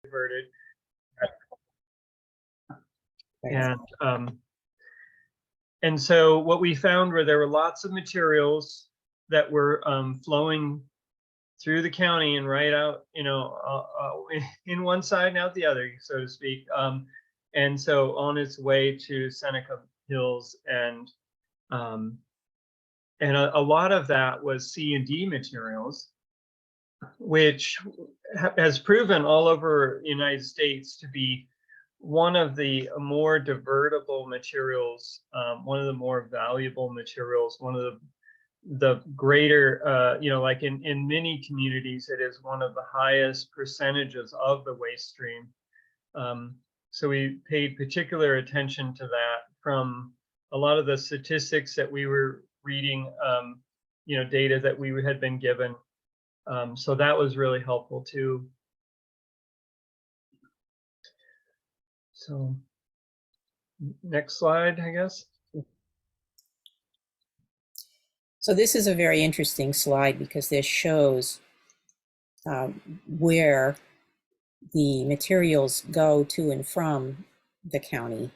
diverted. And so what we found were there were lots of materials that were flowing through the county and right out, in one side and out the other, so to speak. And so on its way to Seneca Hills, and a lot of that was C&D materials, which has proven all over the United States to be one of the more divertible materials, one of the more valuable materials, one of the greater, like in many communities, it is one of the highest percentages of the waste stream. So we paid particular attention to that from a lot of the statistics that we were reading, data that we had been given. So that was really helpful too. So next slide, I guess. So this is a very interesting slide because this shows where the materials go to and from the county.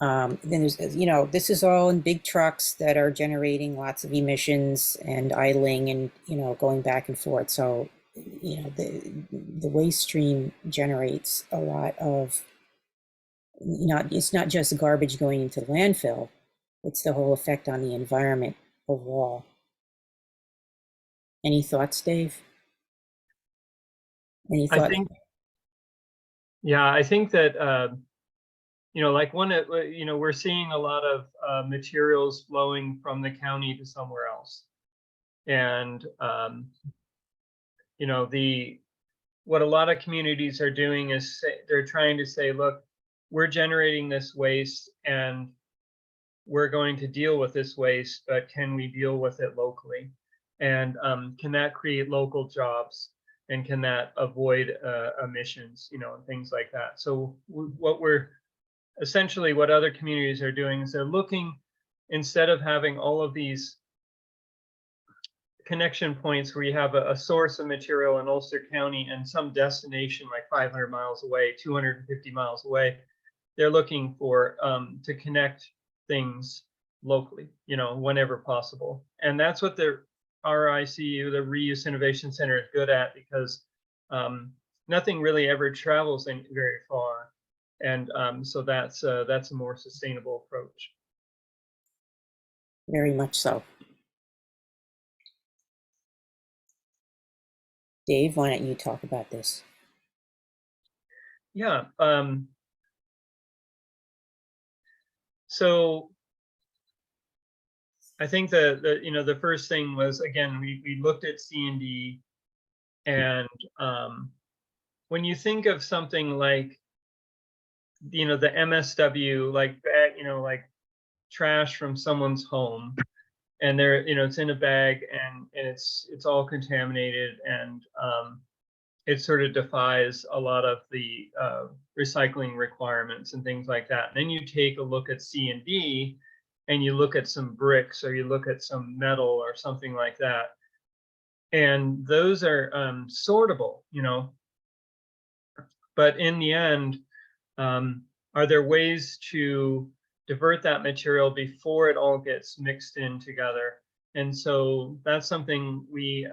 Then there's, this is all in big trucks that are generating lots of emissions and idling and, going back and forth. So, the waste stream generates a lot of, it's not just garbage going into landfill, it's the whole effect on the environment overall. Any thoughts, Dave? Any thoughts? I think that, like we're seeing a lot of materials flowing from the county to somewhere else. And, what a lot of communities are doing is they're trying to say, look, we're generating this waste and we're going to deal with this waste, but can we deal with it locally? And can that create local jobs? And can that avoid emissions, and things like that? So essentially what other communities are doing is they're looking, instead of having all of these connection points where you have a source of material in Ulster County and some destination like 500 miles away, 250 miles away, they're looking for to connect things locally, whenever possible. And that's what the RICU, the Reuse Innovation Center, is good at, because nothing really ever travels very far. And so that's a more sustainable approach. Very much so. Dave, why don't you talk about this? Yeah. So I think the first thing was, again, we looked at C&D, and when you think of something like, the MSW, like trash from someone's home, and it's in a bag, and it's all contaminated, and it sort of defies a lot of the recycling requirements and things like that. And then you take a look at C&D, and you look at some bricks, or you look at some metal or something like that, and those are sortable, but in the end, are there ways to divert that material before it all gets mixed in together? And so that's something we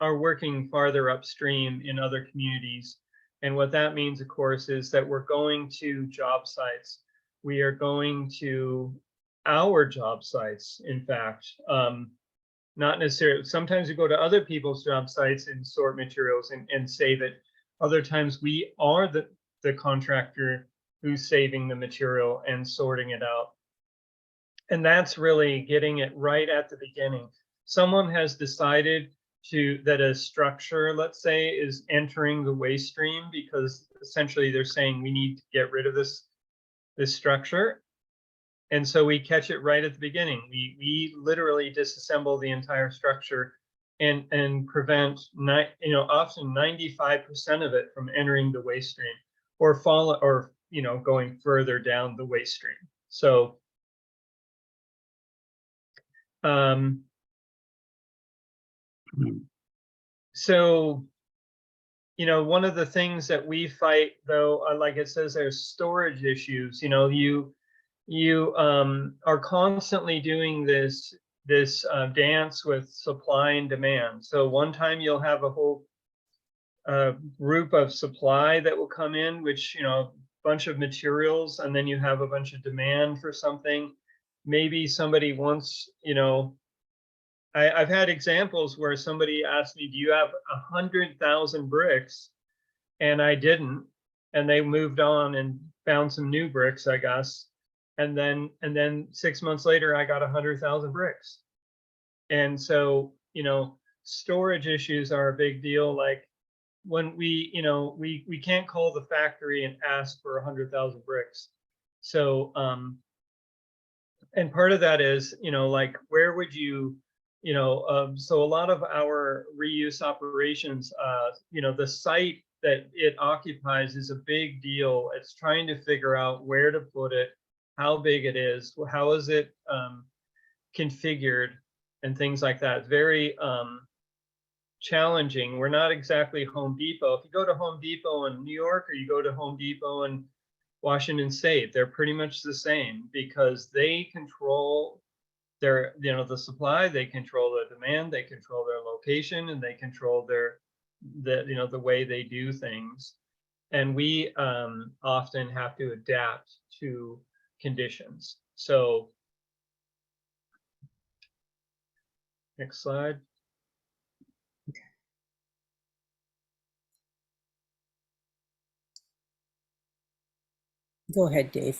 are working farther upstream in other communities. And what that means, of course, is that we're going to job sites. We are going to our job sites, in fact. Not necessarily, sometimes we go to other people's job sites and sort materials and save it. Other times we are the contractor who's saving the material and sorting it out. And that's really getting it right at the beginning. Someone has decided that a structure, let's say, is entering the waste stream, because essentially they're saying we need to get rid of this structure. And so we catch it right at the beginning. We literally disassemble the entire structure and prevent often 95% of it from entering the waste stream or going further down the waste stream. So you know, one of the things that we fight, though, like it says, there's storage issues. You know, you are constantly doing this dance with supply and demand. So one time you'll have a whole group of supply that will come in, which, you know, a bunch of materials, and then you have a bunch of demand for something. Maybe somebody wants, you know, I've had examples where somebody asked me, do you have 100,000 bricks? And I didn't. And they moved on and found some new bricks, I guess. And then 6 months later, I got 100,000 bricks. And so, you know, storage issues are a big deal. Like when we, you know, we can't call the factory and ask for 100,000 bricks. So, and part of that is, you know, like where would you, you know, so a lot of our reuse operations, you know, the site that it occupies is a big deal. It's trying to figure out where to put it, how big it is, how is it configured, and things like that. Very challenging. We're not exactly Home Depot. If you go to Home Depot in New York or you go to Home Depot in Washington State, they're pretty much the same because they control their, you know, the supply, they control the demand, they control their location, and they control you know, the way they do things. And we often have to adapt to conditions. So next slide. Go ahead, Dave.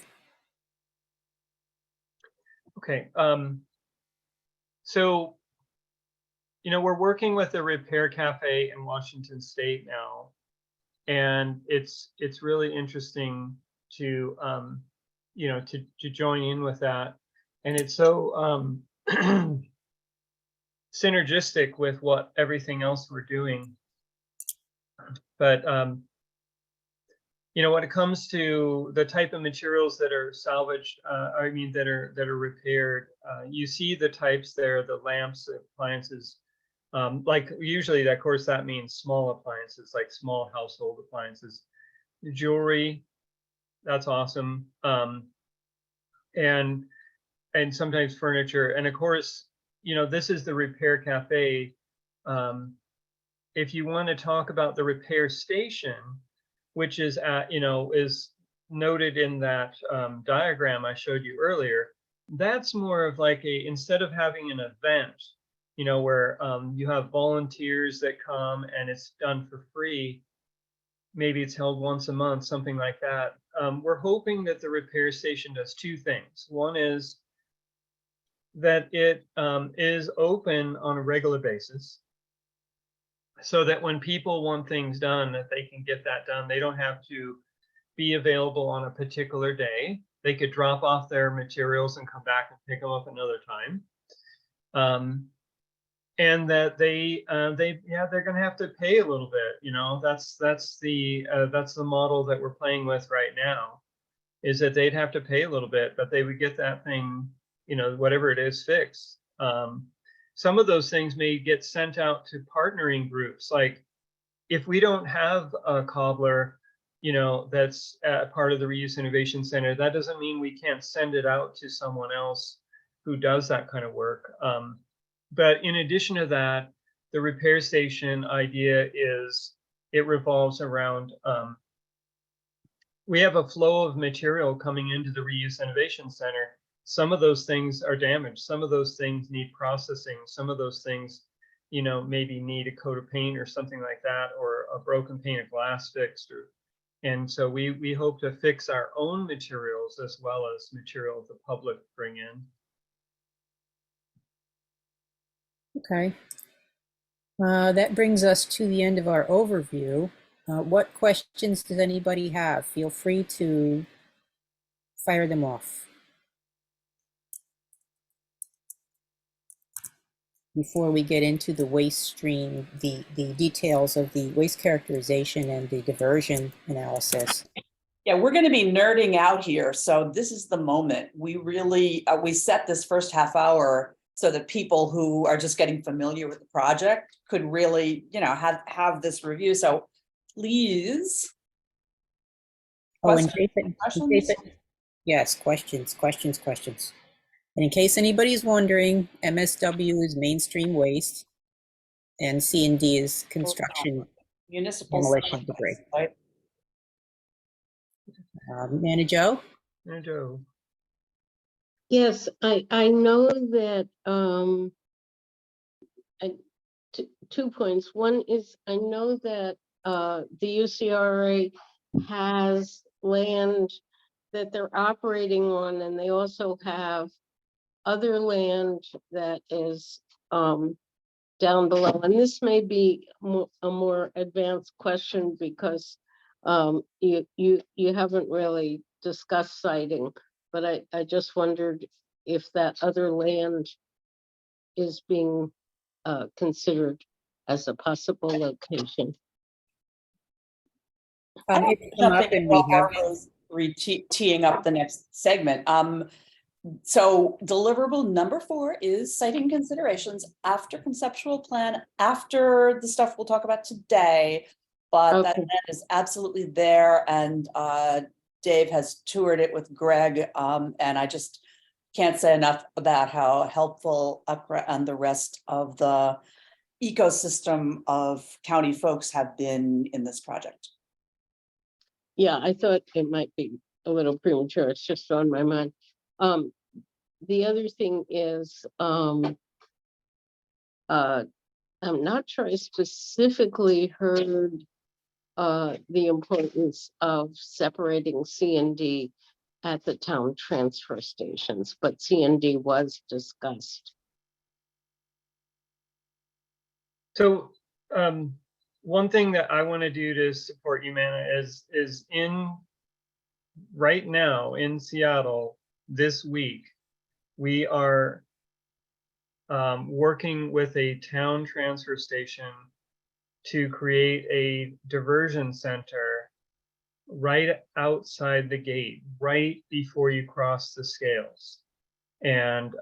Okay. So, you know, we're working with a repair cafe in Washington State now, and it's really interesting to you know, to join in with that, and it's so synergistic with what everything else we're doing. But you know, when it comes to the type of materials that are salvaged, I mean that are repaired, you see the types there, the lamps, appliances. Like usually, of course, that means small appliances, like small household appliances. Jewelry, that's awesome. And sometimes furniture. And of course, you know, this is the repair cafe. If you want to talk about the repair station, which is you know, is noted in that diagram I showed you earlier, that's more of like instead of having an event, you know, where you have volunteers that come and it's done for free, maybe it's held once a month, something like that. We're hoping that the repair station does two things. One is that it is open on a regular basis, so that when people want things done, that they can get that done. They don't have to be available on a particular day. They could drop off their materials and come back and pick them up another time. And that they're going to have to pay a little bit. You know, that's the model that we're playing with right now, is that they'd have to pay a little bit, but they would get that thing, you know, whatever it is, fixed. Some of those things may get sent out to partnering groups. Like if we don't have a cobbler, you know, that's part of the Reuse Innovation Center, that doesn't mean we can't send it out to someone else who does that kind of work. But in addition to that, the repair station idea is it revolves around, we have a flow of material coming into the Reuse Innovation Center. Some of those things are damaged. Some of those things need processing. Some of those things, you know, maybe need a coat of paint or something like that, or a broken pane of glass fixed. And so we hope to fix our own materials as well as material the public bring in. Okay. That brings us to the end of our overview. What questions does anybody have? Feel free to fire them off before we get into the waste stream, the details of the waste characterization and the diversion analysis. Yeah, we're going to be nerding out here. So this is the moment. We really, we set this first half hour so that people who are just getting familiar with the project could really, you know, have this review. So please. Oh, in Questions, case, questions? yes, questions. And in case anybody's wondering, MSW is mainstream waste and C&D is construction Municipal. demolition debris. Right? Manager Joe? And Joe. Yes, I know that two points. One is I know that the UCRA has land that they're operating on, and they also have other land that is down below. And this may be a more advanced question because you haven't really discussed siting, but I just wondered if that other land is being considered as a possible location. It's come up and we have. Teeing up the next segment. So deliverable number 4 is siting considerations after conceptual plan, after the stuff we'll talk about today. But that Okay. plan is absolutely there, and Dave has toured it with Greg, and I just can't say enough about how helpful UCRA and the rest of the ecosystem of county folks have been in this project. Yeah, I thought it might be a little premature. It's just on my mind. The other thing is, I'm not sure I specifically heard the importance of separating C&D at the town transfer stations, but C&D was discussed. So one thing that I want to do to support you, Mana, is in right now in Seattle this week, we are working with a town transfer station to create a diversion center right outside the gate, right before you cross the scales. And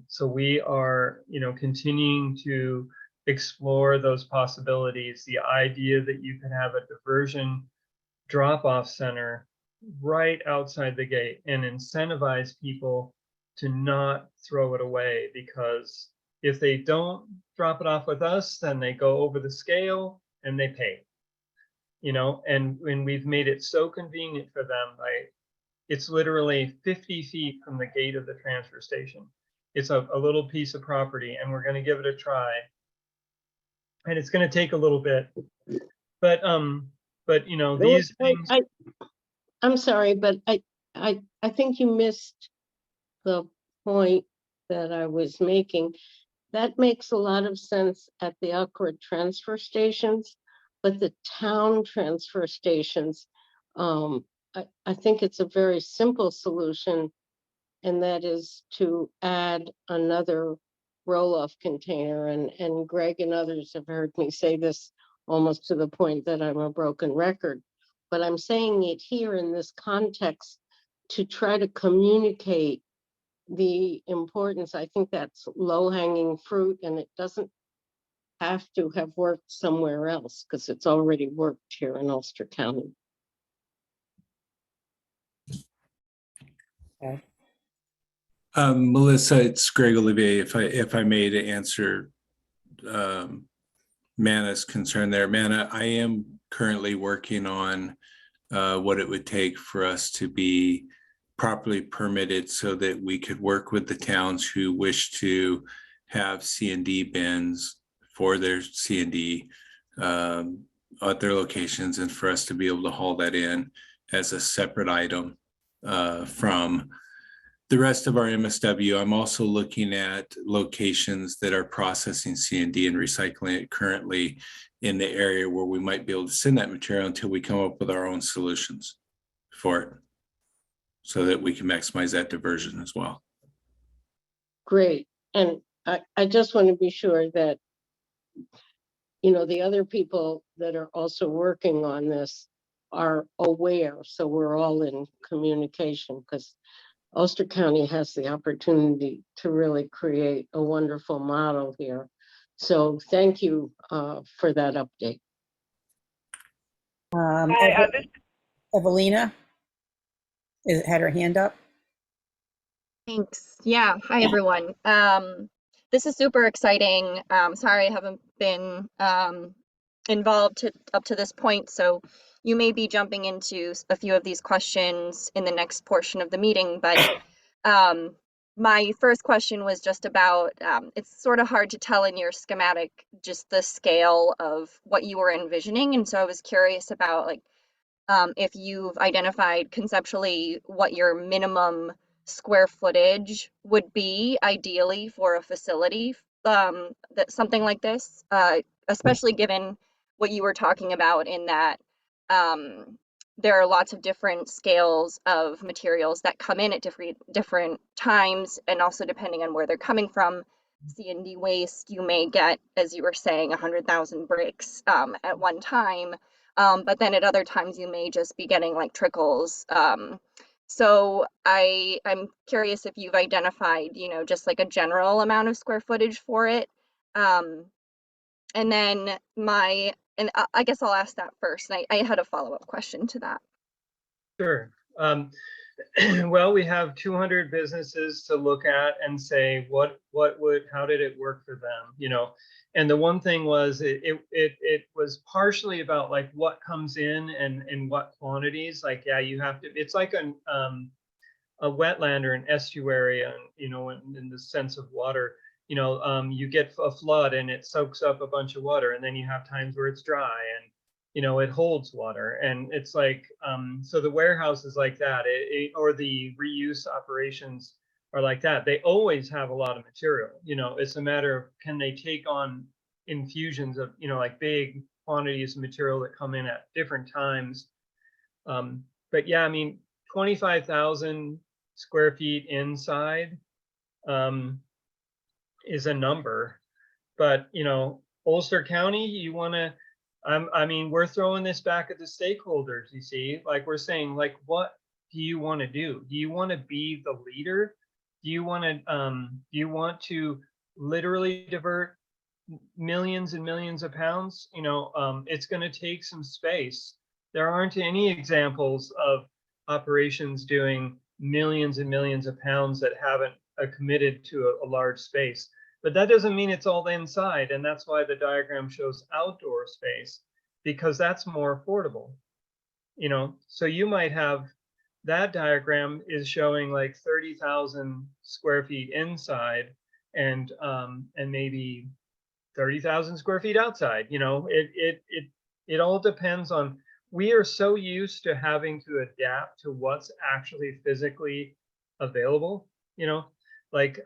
so we are, continuing to explore those possibilities. The idea that you can have a diversion drop-off center right outside the gate and incentivize people to not throw it away, because if they don't drop it off with us, then they go over the scale and they pay, and when we've made it so convenient for them, it's literally 50 feet from the gate of the transfer station. It's a little piece of property, and we're going to give it a try. And it's going to take a little bit, but these things. I'm sorry, but I think you missed the point that I was making. That makes a lot of sense at the UCRA transfer stations, but the town transfer stations, I think it's a very simple solution, and that is to add another roll-off container. And Greg and others have heard me say this almost to the point that I'm a broken record, but I'm saying it here in this context to try to communicate the importance. I think that's low-hanging fruit, and it doesn't have to have worked somewhere else because it's already worked here in Ulster County. Okay. Melissa, it's Greg Olivier. If I may, to answer Mana's concern there. Mana, I am currently working on what it would take for us to be properly permitted so that we could work with the towns who wish to have C&D bins for their C&D at their locations, and for us to be able to haul that in as a separate item from the rest of our MSW. I'm also looking at locations that are processing C&D and recycling it currently in the area where we might be able to send that material until we come up with our own solutions for it, so that we can maximize that diversion as well. Great. And I just want to be sure that, the other people that are also working on this are aware. So we're all in communication, because Ulster County has the opportunity to really create a wonderful model here. So thank you for that update. Hi, Evelina had her hand up. thanks. Yeah, hi everyone. This is super exciting. Sorry I haven't been involved up to this point, so you may be jumping into a few of these questions in the next portion of the meeting, but my first question was just about, it's sort of hard to tell in your schematic just the scale of what you were envisioning, and so I was curious about like if you've identified conceptually what your minimum square footage would be ideally for a facility that something like this, especially given what you were talking about in that there are lots of different scales of materials that come in at different times, and also depending on where they're coming from. C&D waste, you may get, as you were saying, 100,000 bricks at one time. But then at other times you may just be getting like trickles. So I'm curious if you've identified, you know, just like a general amount of square footage for it. And then I guess I'll ask that first. I had a follow-up question to that. Sure. Well, we have 200 businesses to look at and say, how did it work for them? You know, and the one thing was it was partially about like what comes in and what quantities. Like, yeah, you have to, it's like a wetland or an estuary, and, you know, in the sense of water, you know, you get a flood and it soaks up a bunch of water, and then you have times where it's dry and, you know, it holds water. And it's like, so the warehouse is like that, or the reuse operations are like that. They always have a lot of material. You know, it's a matter of, can they take on infusions of, you know, like big quantities of material that come in at different times. But yeah, I mean, 25,000 square feet inside is a number. But, you know, Ulster County, you want to, I mean, we're throwing this back at the stakeholders, you see, like we're saying, like, what do you want to do? Do you want to be the leader? Do you want to literally divert millions and millions of pounds? You know, it's going to take some space. There aren't any examples of operations doing millions and millions of pounds that haven't committed to a large space. But that doesn't mean it's all inside, and that's why the diagram shows outdoor space, because that's more affordable. You know, so you might have, that diagram is showing like 30,000 square feet inside, and maybe 30,000 square feet outside. You know, it all depends on, we are so used to having to adapt to what's actually physically available, you know, like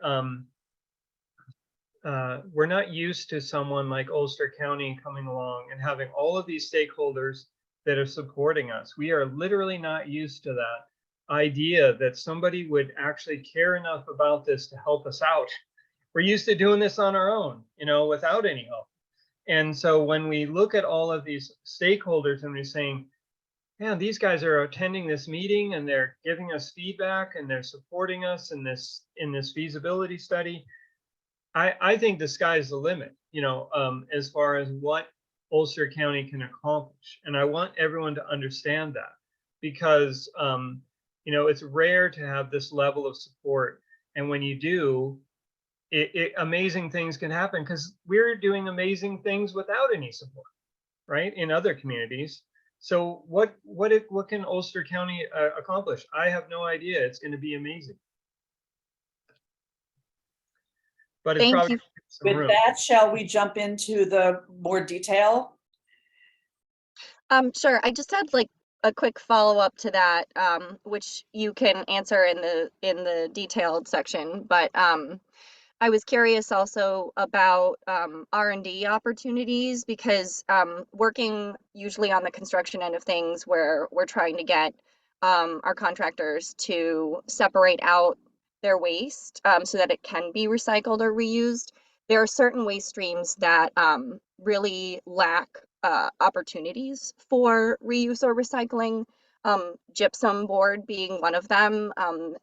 we're not used to someone like Ulster County coming along and having all of these stakeholders that are supporting us. We are literally not used to that idea that somebody would actually care enough about this to help us out. We're used to doing this on our own, you know, without any help. And so when we look at all of these stakeholders and we're saying, man, these guys are attending this meeting and they're giving us feedback and they're supporting us in this feasibility study, I think the sky's the limit, you know, as far as what Ulster County can accomplish. And I want everyone to understand that, because, you know, it's rare to have this level of support. And when you do, amazing things can happen, because we're doing amazing things without any support, right, in other communities. So what can Ulster County accomplish? I have no idea. It's going to be amazing. But it's probably some With room. that, shall we jump into the more detail? Sure. I just had like a quick follow-up to that, which you can answer in the detailed section. But I was curious also about R&D opportunities, because working usually on the construction end of things, where we're trying to get our contractors to separate out their waste so that it can be recycled or reused. There are certain waste streams that really lack opportunities for reuse or recycling, gypsum board being one of them.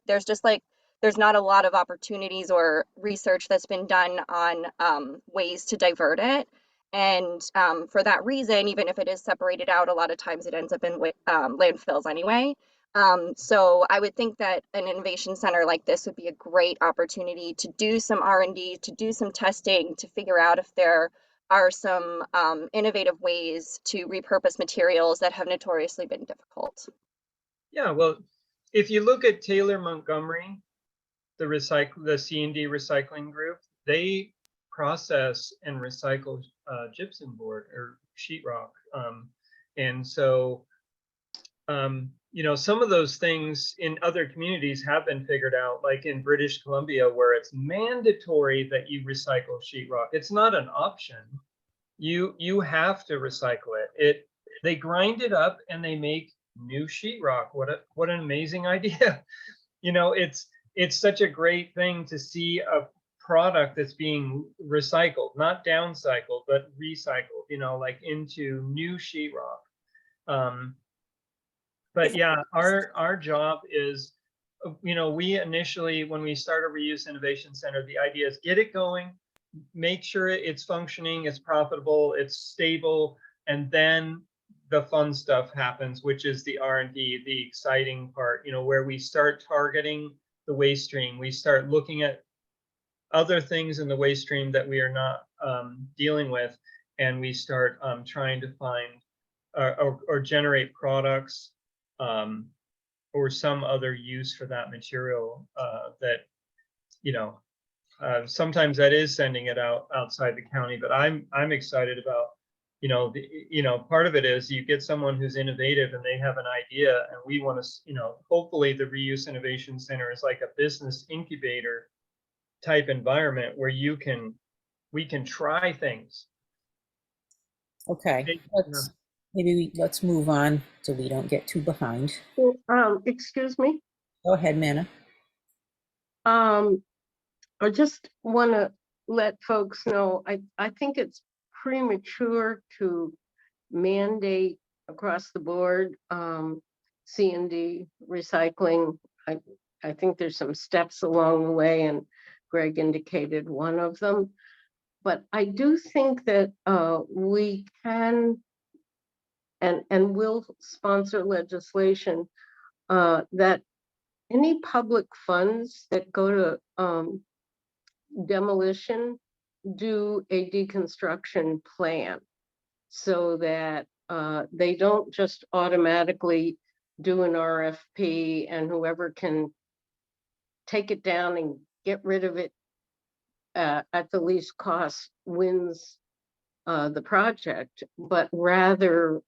There's not a lot of opportunities or research that's been done on ways to divert it. And for that reason, even if it is separated out, a lot of times it ends up in landfills anyway. So I would think that an innovation center like this would be a great opportunity to do some R&D, to do some testing, to figure out if there are some innovative ways to repurpose materials that have notoriously been difficult. Yeah, well, if you look at Taylor Montgomery, the C&D recycling group, they process and recycle gypsum board or sheetrock. And so, you know, some of those things in other communities have been figured out, like in British Columbia, where it's mandatory that you recycle sheetrock. It's not an option. You have to recycle it. They grind it up and they make new sheetrock. What an amazing idea. You know, it's such a great thing to see a product that's being recycled, not downcycled, but recycled, you know, like into new sheetrock. But yeah, our job is, you know, we initially, when we start a reuse innovation center, the idea is get it going, make sure it's functioning, it's profitable, it's stable, and then the fun stuff happens, which is the R&D, the exciting part, you know, where we start targeting the waste stream. We start looking at other things in the waste stream that we are not dealing with, and we start trying to find or generate products or some other use for that material that, you know, sometimes that is sending it outside the county. But I'm excited about, you know, part of it is you get someone who's innovative and they have an idea, and we want to, you know, hopefully the Reuse Innovation Center is like a business incubator type environment where we can try things. Okay, let's move on so we don't get too behind. Excuse me. Go ahead, Manna. I just want to let folks know, I think it's premature to mandate across the board C&D recycling. I think there's some steps along the way, and Greg indicated one of them. But I do think that we can and will sponsor legislation that any public funds that go to demolition do a deconstruction plan, so that they don't just automatically do an RFP and whoever can take it down and get rid of it at the least cost wins the project, but rather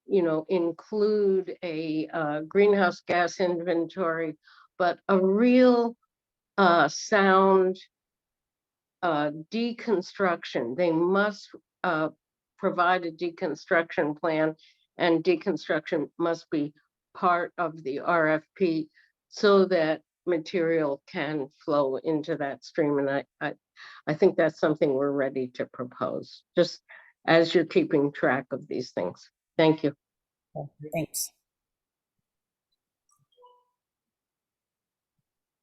you know, include a greenhouse gas inventory, but a real sound deconstruction. They must provide a deconstruction plan, and deconstruction must be part of the RFP so that material can flow into that stream. And I think that's something we're ready to propose, just as you're keeping track of these things. Thank you. Thanks.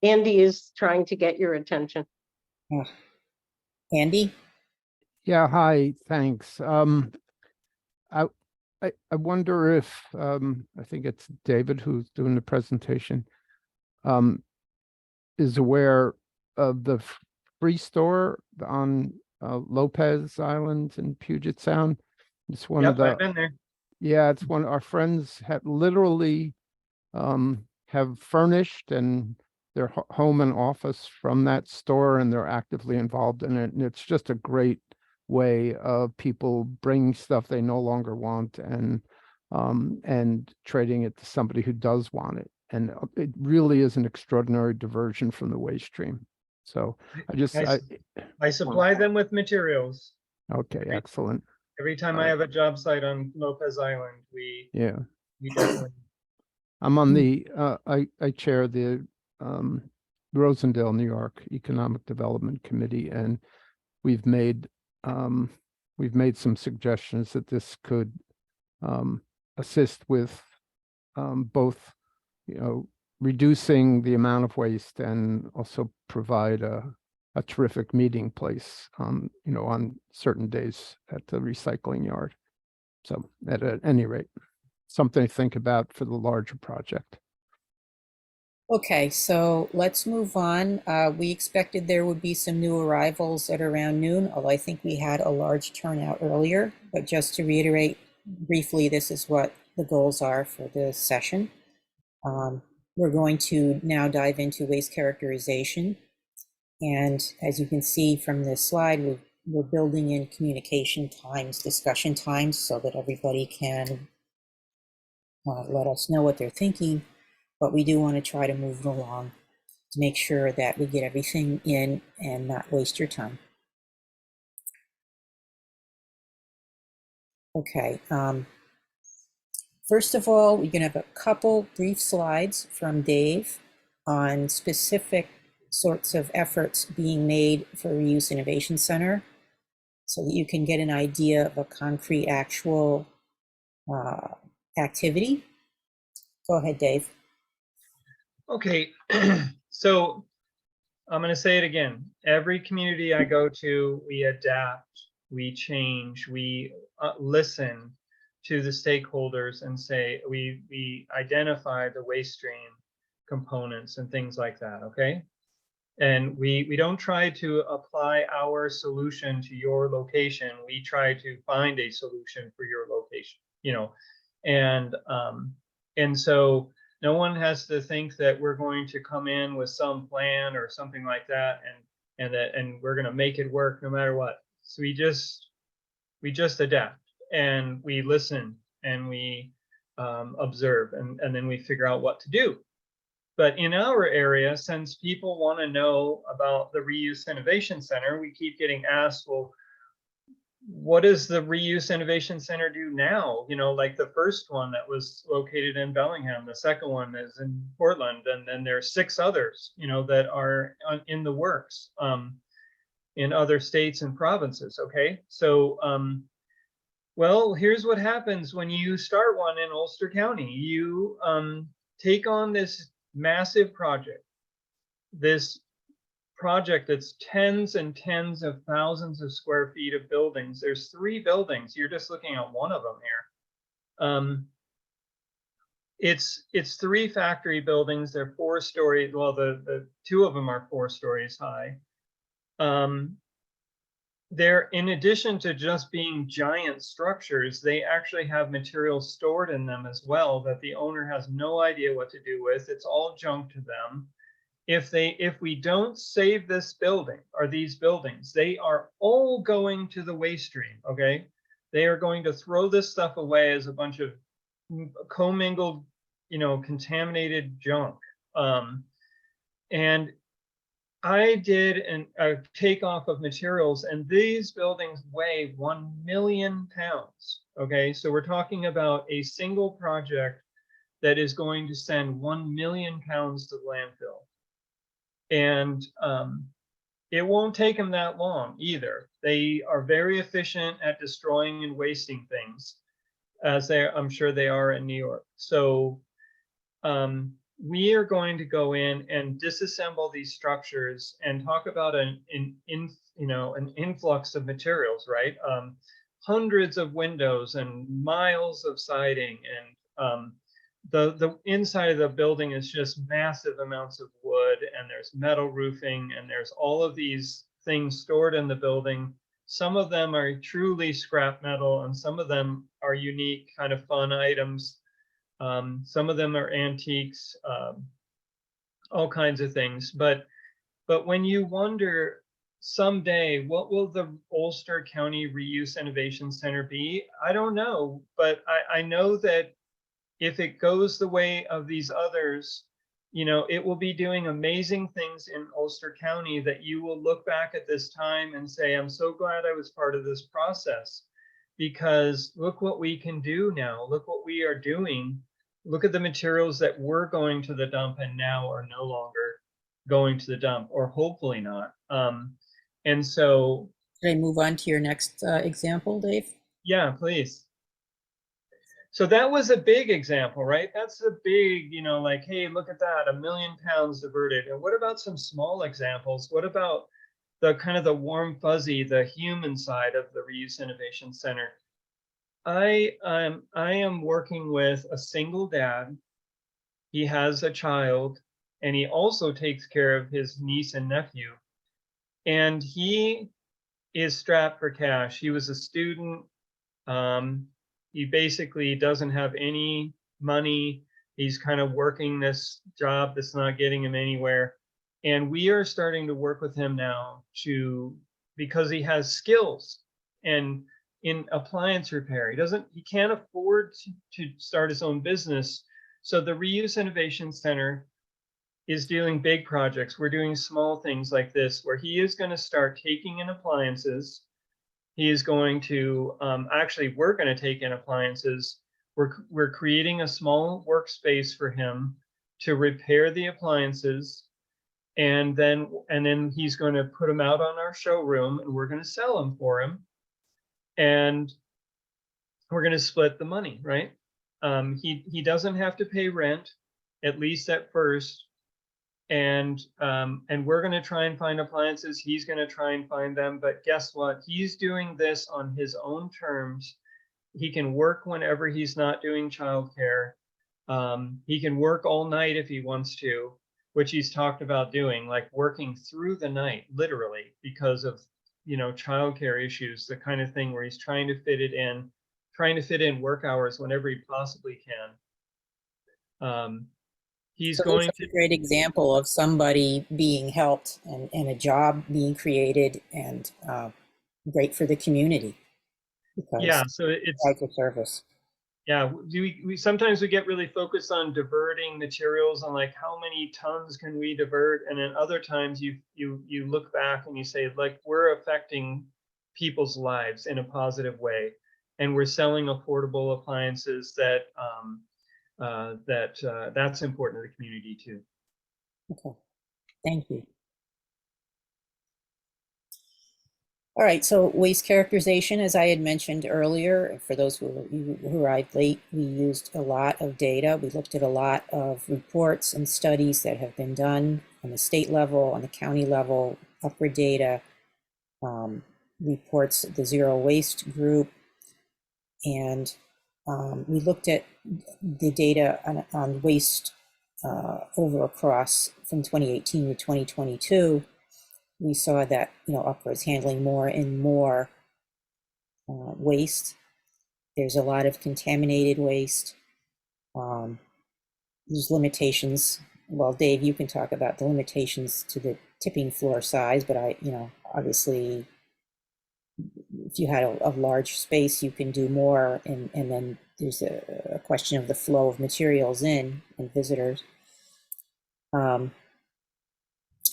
Andy is trying to get your attention. Andy? Yeah, hi, thanks. I wonder if I think it's David who's doing the presentation, is aware of the free store on Lopez Island in Puget Sound. It's one of I've been there. Yeah, it's one our friends have literally have furnished and their home and office from that store, and they're actively involved in it. And it's just a great way of people bringing stuff they no longer want and trading it to somebody who does want it. And it really is an extraordinary diversion from the waste stream. So I supply them with materials. Okay, excellent. Every time I have a job site on Lopez Island, we definitely. I'm on the I chair the Rosendale, New York Economic Development Committee, and we've made some suggestions that this could assist with both, you know, reducing the amount of waste and also provide a a terrific meeting place, you know, on certain days at the recycling yard. So at any rate, something to think about for the larger project. Okay, so let's move on. We expected there would be some new arrivals at around noon, although I think we had a large turnout earlier. But just to reiterate briefly, this is what the goals are for the session. We're going to now dive into waste characterization. And as you can see from this slide, we're building in communication times, discussion times, so that everybody can let us know what they're thinking. But we do want to try to move it along to make sure that we get everything in and not waste your time. Okay. First of all, we're going to have a couple brief slides from Dave on specific sorts of efforts being made for Reuse Innovation Center so that you can get an idea of a concrete actual activity. Go ahead, Dave. Okay, so I'm going to say it again. Every community I go to, we adapt, we change, we listen to the stakeholders and say, we identify the waste stream components and things like that, okay? And we don't try to apply our solution to your location. We try to find a solution for your location, you know, and so no one has to think that we're going to come in with some plan or something like that, and we're going to make it work no matter what. So we just adapt and we listen and we observe, and then we figure out what to do. But in our area, since people want to know about the Reuse Innovation Center, we keep getting asked, well, what does the Reuse Innovation Center do now? You know, like the first one that was located in Bellingham, the second one is in Portland, and then there's 6 others, you know, that are in the works in other states and provinces. Okay, so well, here's what happens when you start one in Ulster County. You take on this massive project, this project that's tens and tens of thousands of square feet of buildings. There's 3 buildings. You're just looking at one of them here. It's 3 factory buildings. They're 4 stories. Well, the 2 of them are 4 stories high. They're, in addition to just being giant structures, they actually have materials stored in them as well that the owner has no idea what to do with. It's all junk to them. If we don't save this building or these buildings, they are all going to the waste stream, okay? They are going to throw this stuff away as a bunch of commingled, you know, contaminated junk. And I did a takeoff of materials, and these buildings weigh 1 million pounds, okay? So we're talking about a single project that is going to send 1 million pounds to the landfill. And it won't take them that long either. They are very efficient at destroying and wasting things, as I'm sure they are in New York. So we are going to go in and disassemble these structures and talk about an influx of materials, right? Hundreds of windows and miles of siding, and the inside of the building is just massive amounts of wood, and there's metal roofing, and there's all of these things stored in the building. Some of them are truly scrap metal, and some of them are unique, kind of fun items. Some of them are antiques, all kinds of things. But when you wonder someday, what will the Ulster County Reuse Innovation Center be? I don't know, but I know that if it goes the way of these others, you know, it will be doing amazing things in Ulster County that you will look back at this time and say, I'm so glad I was part of this process, because look what we can do now. Look what we are doing. Look at the materials that were going to the dump and now are no longer going to the dump, or hopefully not. And so, Can I move on to your next example, Dave? Yeah, please. So that was a big example, right? That's a big, you know, like, hey, look at that, 1 million pounds diverted. And what about some small examples? What about the kind of the warm fuzzy, the human side of the Reuse Innovation Center. I am working with a single dad. He has a child, and he also takes care of his niece and nephew. And he is strapped for cash. He was a student. He basically doesn't have any money. He's kind of working this job that's not getting him anywhere. And we are starting to work with him now because he has skills and in appliance repair. He can't afford to start his own business. So the Reuse Innovation Center is doing big projects. We're doing small things like this, where he is going to start taking in appliances. He is going to, actually, we're going to take in appliances. We're creating a small workspace for him to repair the appliances. And then he's going to put them out on our showroom, and we're going to sell them for him. And we're going to split the money, right? He doesn't have to pay rent, at least at first. And we're going to try and find appliances. He's going to try and find them. But guess what? He's doing this on his own terms. He can work whenever he's not doing childcare. He can work all night if he wants to, which he's talked about doing, like working through the night, literally, because of, childcare issues, the kind of thing where he's trying to fit in work hours whenever he possibly can. He's So going that's to. a great example of somebody being helped and a job being created, and great for the community because Yeah, so it's, type of service. yeah, we sometimes we get really focused on diverting materials and like how many tons can we divert, and then other times you look back and you say, like, we're affecting people's lives in a positive way, and we're selling affordable appliances that's important to the community too. Okay, thank you. All right, so waste characterization, as I had mentioned earlier, for those who arrived late, we used a lot of data. We looked at a lot of reports and studies that have been done on the state level, on the county level, upward data, reports, the Zero Waste Group, and we looked at the data on waste across from 2018 to 2022. We saw that, Upper is handling more and more waste. There's a lot of contaminated waste. There's limitations. Well, Dave, you can talk about the limitations to the tipping floor size, but obviously, if you had a large space, you can do more. And then there's a question of the flow of materials in and visitors.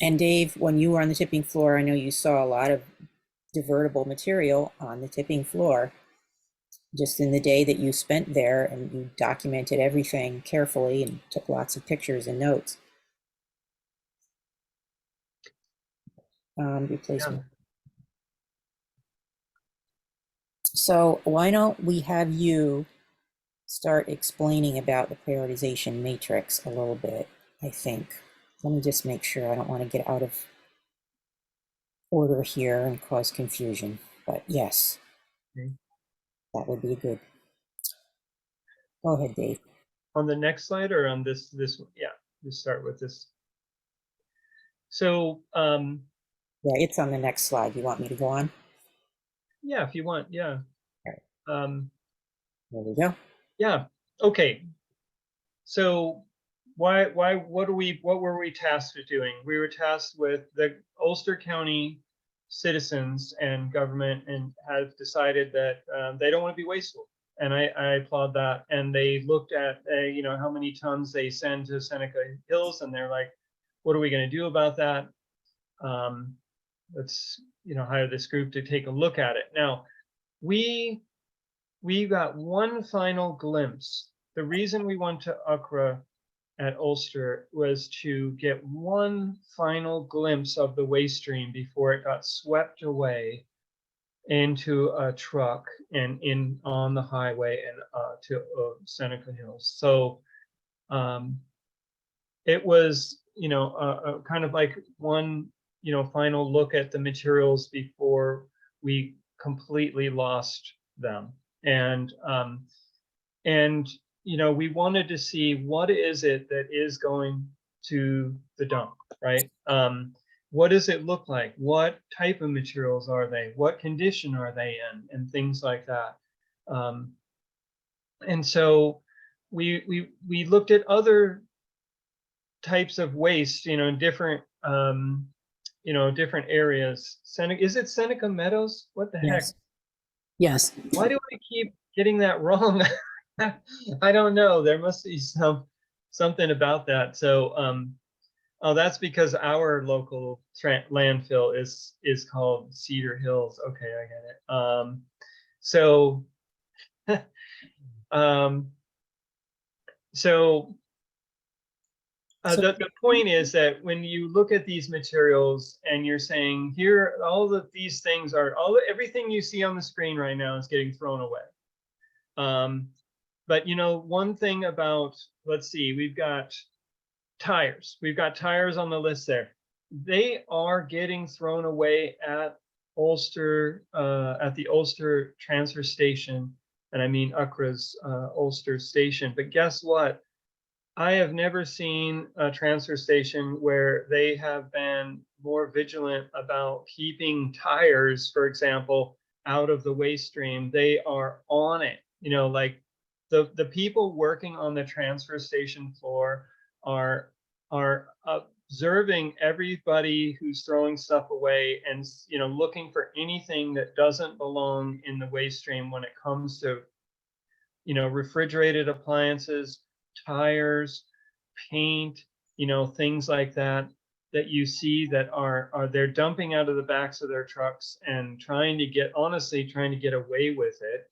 And Dave, when you were on the tipping floor, I know you saw a lot of divertible material on the tipping floor. Just in the day that you spent there, and you documented everything carefully and took lots of pictures and notes. Replacement. Yeah. So why don't we have you start explaining about the prioritization matrix a little bit, I think. Let me just make sure. I don't want to get out of order here and cause confusion, but yes, that would be good. Go ahead, Dave. On the next slide or on this, yeah, let's start with this. So, yeah, it's on the next slide. You want me to go on? Yeah, if you want, yeah. All right. There we go. Yeah, okay. So what were we tasked with doing? We were tasked with the Ulster County citizens and government, and have decided that they don't want to be wasteful. And I applaud that. And they looked at, how many tons they send to Seneca Hills, and they're like, what are we going to do about that? Let's, hire this group to take a look at it. Now, we got one final glimpse. The reason we went to UCRA at Ulster was to get one final glimpse of the waste stream before it got swept away into a truck and on the highway and to Seneca Hills. So it was, kind of like one, final look at the materials before we completely lost them. And we wanted to see what is it that is going to the dump, right? What does it look like? What type of materials are they? What condition are they in? And things like that. And so we looked at other types of waste, in different different areas. Is it Seneca Meadows? What the heck? Yes. Yes. Why do I keep getting that wrong? I don't know. There must be something about that. So oh, that's because our local landfill is called Cedar Hills. Okay, I get it. So the point is that when you look at these materials and you're saying here, these things are everything you see on the screen right now is getting thrown away. But one thing about, let's see, we've got tires. We've got tires on the list there. They are getting thrown away at Ulster, at the Ulster transfer station. And I mean UCRA's Ulster station. But guess what? I have never seen a transfer station where they have been more vigilant about keeping tires, for example, out of the waste stream. They are on it. Like the people working on the transfer station floor are observing everybody who's throwing stuff away and looking for anything that doesn't belong in the waste stream when it comes to refrigerated appliances, tires, paint, things like that you see that are they're dumping out of the backs of their trucks and trying to get away with it.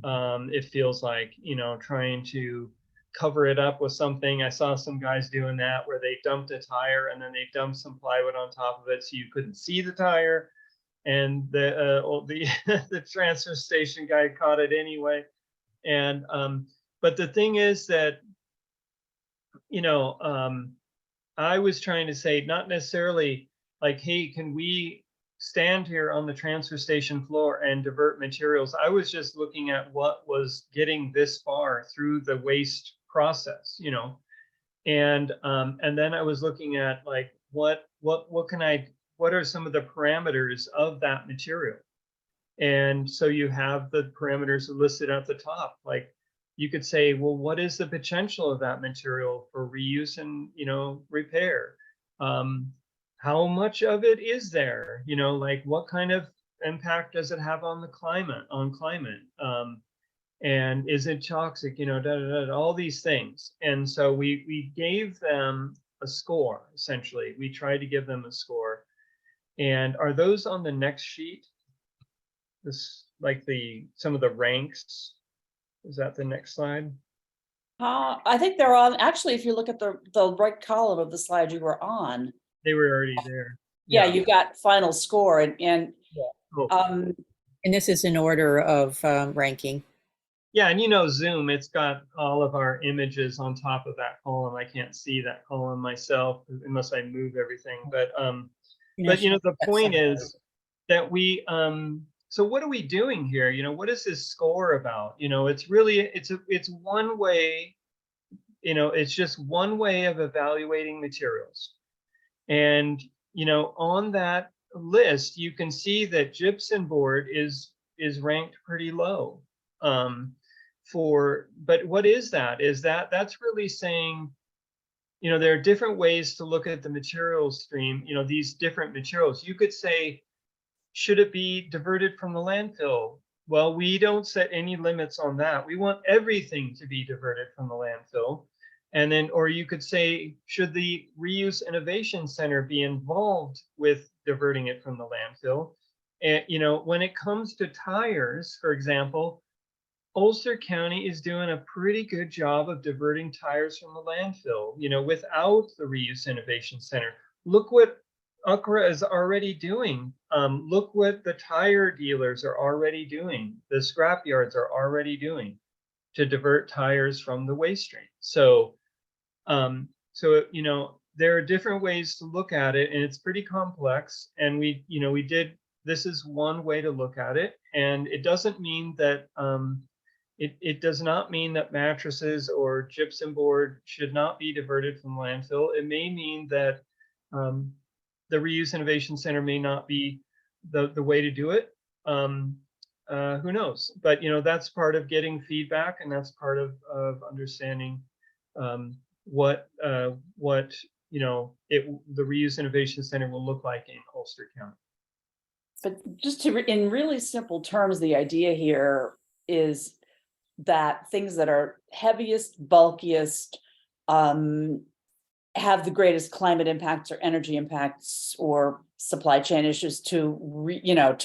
It feels like, trying to cover it up with something. I saw some guys doing that where they dumped a tire and then they dumped some plywood on top of it so you couldn't see the tire, and the transfer station guy caught it anyway. And but the thing is that I was trying to say, not necessarily like, hey, can we stand here on the transfer station floor and divert materials? I was just looking at what was getting this far through the waste process, and then I was looking at like what are some of the parameters of that material. And so you have the parameters listed at the top. Like you could say, well, what is the potential of that material for reuse and repair? How much of it is there? Like what kind of impact does it have on the climate? And is it toxic? All these things. And so we gave them a score. Essentially, we tried to give them a score. And are those on the next sheet? This like some of the ranks. Is that the next slide? I think they're on, actually, if you look at the right column of the slide you were on. They were already there. Yeah, you've got final score and yeah. And this is in order of ranking. Yeah, and Zoom, it's got all of our images on top of that column. I can't see that column myself unless I move everything. But the point is that we so what are we doing here? What is this score about? It's really it's one way, it's just one way of evaluating materials. And on that list, you can see that gypsum board is ranked pretty low. But what is that? That's really saying, there are different ways to look at the material stream, these different materials. You could say, should it be diverted from the landfill? Well, we don't set any limits on that. We want everything to be diverted from the landfill. And then, or you could say, should the Reuse Innovation Center be involved with diverting it from the landfill? And, when it comes to tires, for example, Ulster County is doing a pretty good job of diverting tires from the landfill, without the Reuse Innovation Center. Look what UCRA is already doing. Look what the tire dealers are already doing. The scrap yards are already doing to divert tires from the waste stream. So, there are different ways to look at it, and it's pretty complex. And this is one way to look at it, and it doesn't mean that it does not mean that mattresses or gypsum board should not be diverted from landfill. It may mean that the Reuse Innovation Center may not be the way to do it. Who knows? But that's part of getting feedback, and that's part of understanding what the Reuse Innovation Center will look like in Ulster County. But just in really simple terms, the idea here is that things that are heaviest, bulkiest, have the greatest climate impacts or energy impacts or supply chain issues to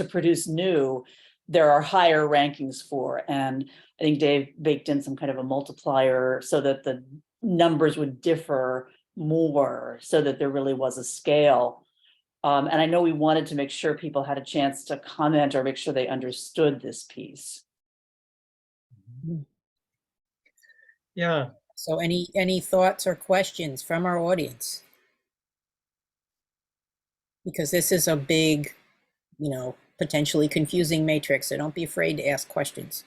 produce new, there are higher rankings for. And I think Dave baked in some kind of a multiplier so that the numbers would differ more, so that there really was a scale. And I know we wanted to make sure people had a chance to comment or make sure they understood this piece. Yeah. So any thoughts or questions from our audience? Because this is a big, potentially confusing matrix, so don't be afraid to ask questions.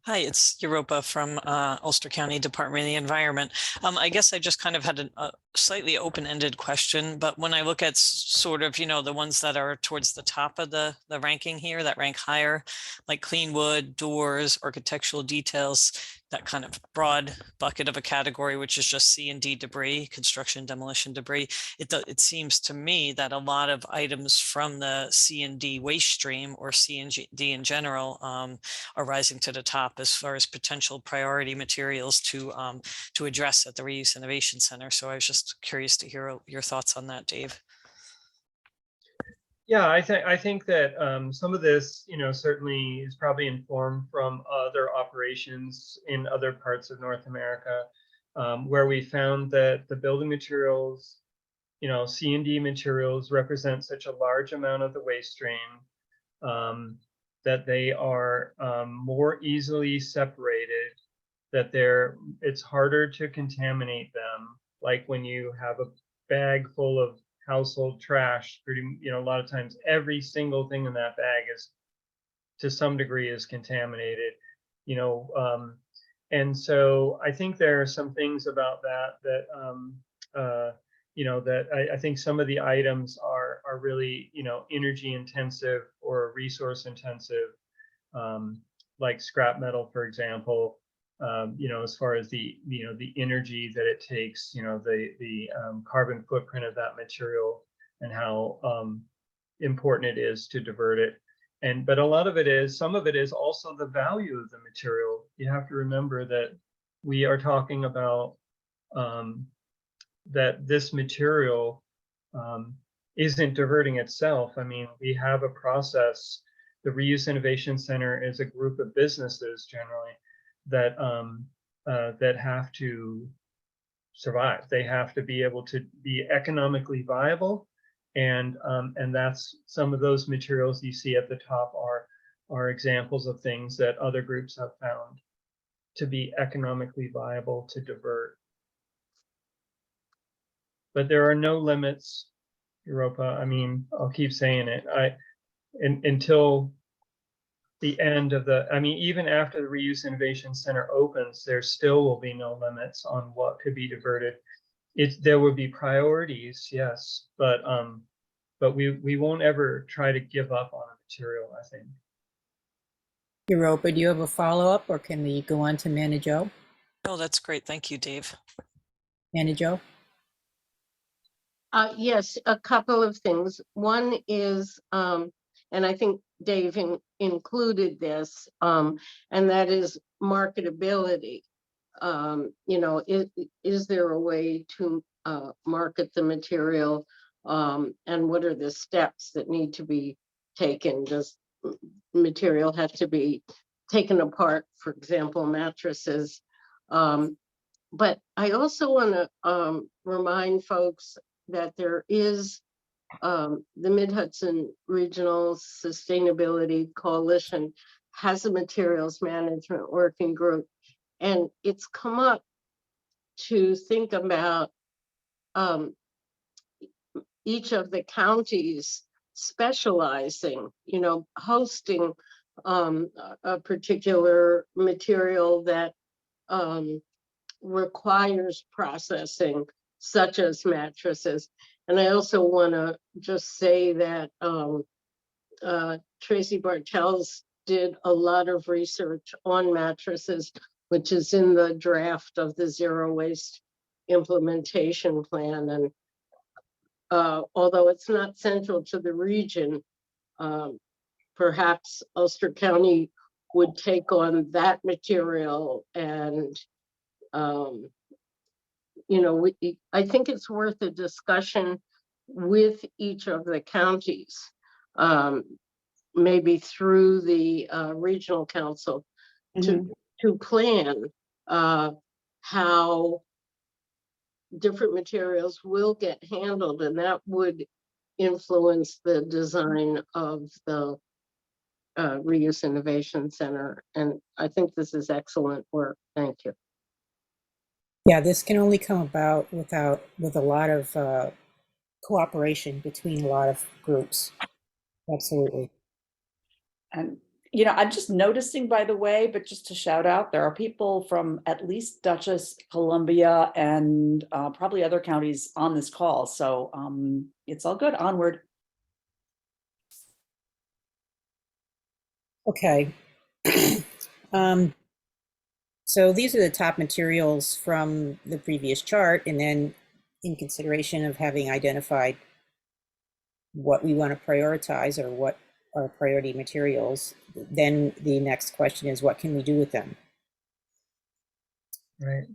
Hi, it's Europa from Ulster County Department of the Environment. I guess I just kind of had a slightly open-ended question, but when I look at sort of, the ones that are towards the top of the ranking here, that rank higher, like clean wood, doors, architectural details, that kind of broad bucket of a category, which is just C&D debris, construction demolition debris. It seems to me that a lot of items from the C&D waste stream or C&D in general are rising to the top as far as potential priority materials to address at the Reuse Innovation Center. So I was just curious to hear your thoughts on that, Dave. Yeah, I think that some of this, certainly is probably informed from other operations in other parts of North America, where we found that the building materials, C&D materials represent such a large amount of the waste stream that they are more easily separated, that it's harder to contaminate them. Like when you have a bag full of household trash, a lot of times every single thing in that bag is to some degree is contaminated, and so I think there are some things about that I think some of the items are really energy intensive or resource intensive, like scrap metal, for example. As far as the energy that it takes, the carbon footprint of that material and how important it is to divert it. But a lot of it is, some of it is also the value of the material. You have to remember that we are talking about that this material isn't diverting itself. I mean, we have a process. The Reuse Innovation Center is a group of businesses generally that have to survive. They have to be able to be economically viable, and that's some of those materials you see at the top are examples of things that other groups have found to be economically viable to divert. But there are no limits, Europa. I mean, I'll keep saying it. Until the end of even after the Reuse Innovation Center opens, there still will be no limits on what could be diverted. There will be priorities, yes, but we won't ever try to give up on a material, I think. Europa, do you have a follow-up, or can we go on to Manajo? Oh, that's great. Thank you, Dave. Manajo? Yes, a couple of things. One is, and I think Dave included this, and that is marketability. Is there a way to market the material, and what are the steps that need to be taken? Does material have to be taken apart, for example, mattresses? But I also want to remind folks that there is the Mid-Hudson Regional Sustainability Coalition has a materials management working group. And it's come up to think about each of the counties specializing, hosting a particular material that requires processing, such as mattresses. And I also want to just say that Tracy Bartels did a lot of research on mattresses, which is in the draft of the zero waste implementation plan. And although it's not central to the region, perhaps Ulster County would take on that material. And, I think it's worth a discussion with each of the counties, maybe through the regional council to plan how different materials will get handled, and that would influence the design of the Reuse Innovation Center. And I think this is excellent work. Thank you. Yeah, this can only come about with a lot of cooperation between a lot of groups. Absolutely. And, I'm just noticing, by the way, but just to shout out, there are people from at least Dutchess, Columbia, and probably other counties on this call. So it's all good. Onward. Okay. So these are the top materials from the previous chart, and then in consideration of having identified what we want to prioritize or what are priority materials, then the next question is, what can we do with them? Right.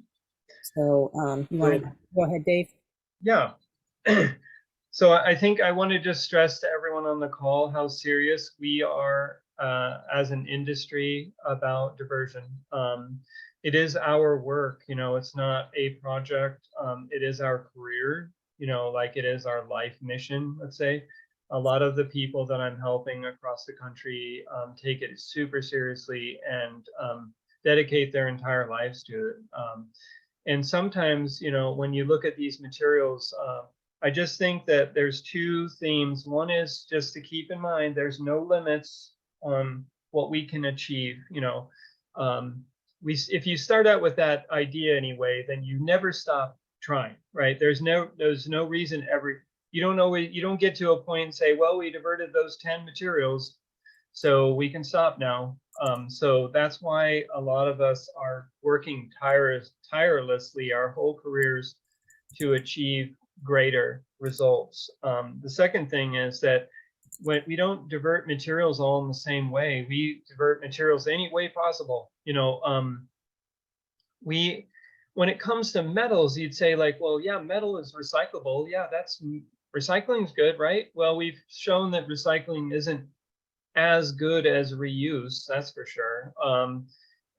So you want to go ahead, Dave? Yeah. So I think I want to just stress to everyone on the call how serious we are as an industry about diversion. It is our work, it's not a project. It is our career, like it is our life mission, let's say. A lot of the people that I'm helping across the country take it super seriously and dedicate their entire lives to it. And sometimes, when you look at these materials, I just think that there's two themes. One is just to keep in mind, there's no limits on what we can achieve. If you start out with that idea anyway, then you never stop trying, right? There's no reason you don't get to a point and say, well, we diverted those 10 materials, so we can stop now. So that's why a lot of us are working tirelessly our whole careers to achieve greater results. The second thing is that when we don't divert materials all in the same way, we divert materials any way possible. When it comes to metals, you'd say like, well, yeah, metal is recyclable. Yeah, recycling is good, right? Well, we've shown that recycling isn't as good as reuse, that's for sure.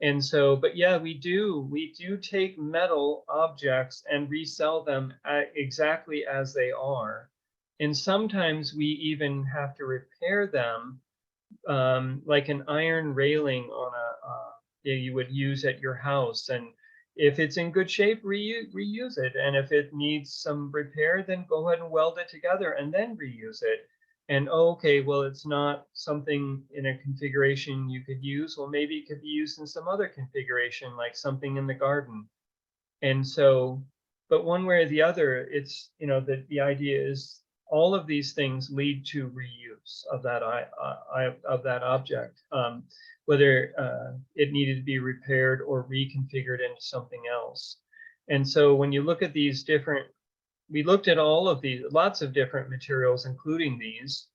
And so, but yeah, we do take metal objects and resell them exactly as they are. And sometimes we even have to repair them, like an iron railing on you would use at your house. And if it's in good shape, reuse it. And if it needs some repair, then go ahead and weld it together and then reuse it. And okay, well, it's not something in a configuration you could use. Well, maybe it could be used in some other configuration, like something in the garden. And so, but one way or the other, it's, the idea is all of these things lead to reuse of that object, whether it needed to be repaired or reconfigured into something else. And so when you look at these we looked at all of these, lots of different materials, including these.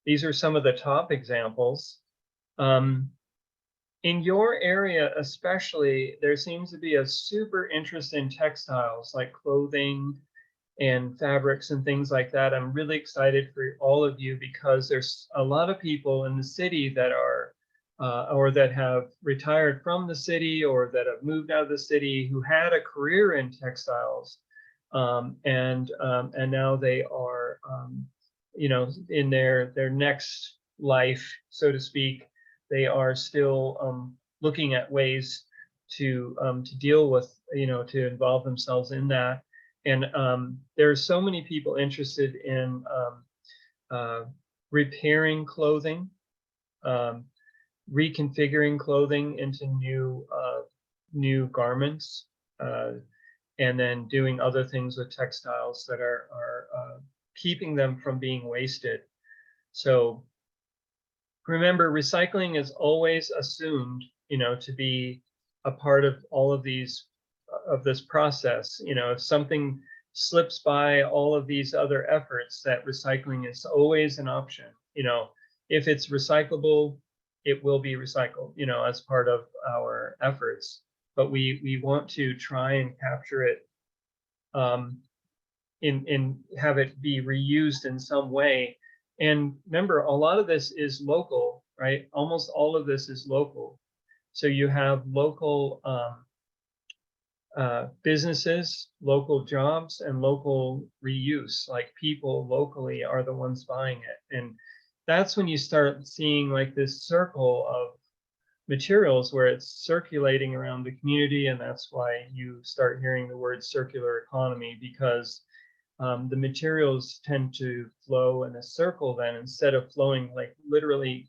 These are some of the top examples. In your area especially, there seems to be a super interest in textiles like clothing and fabrics and things like that. I'm really excited for all of you because there's a lot of people in the city that are or that have retired from the city or that have moved out of the city who had a career in textiles. And now they are, in their next life, so to speak, they are still looking at ways to deal with, to involve themselves in that. And there are so many people interested in repairing clothing, reconfiguring clothing into new garments, and then doing other things with textiles that are keeping them from being wasted. So remember, recycling is always assumed, to be a part of all of this process. If something slips by all of these other efforts, that recycling is always an option. If it's recyclable, it will be recycled, as part of our efforts. But we want to try and capture it, in have it be reused in some way. And remember, a lot of this is local, right? Almost all of this is local. So you have local businesses, local jobs, and local reuse. Like, people locally are the ones buying it. And that's when you start seeing like this circle of materials where it's circulating around the community. And that's why you start hearing the word circular economy, because the materials tend to flow in a circle then, instead of flowing like literally.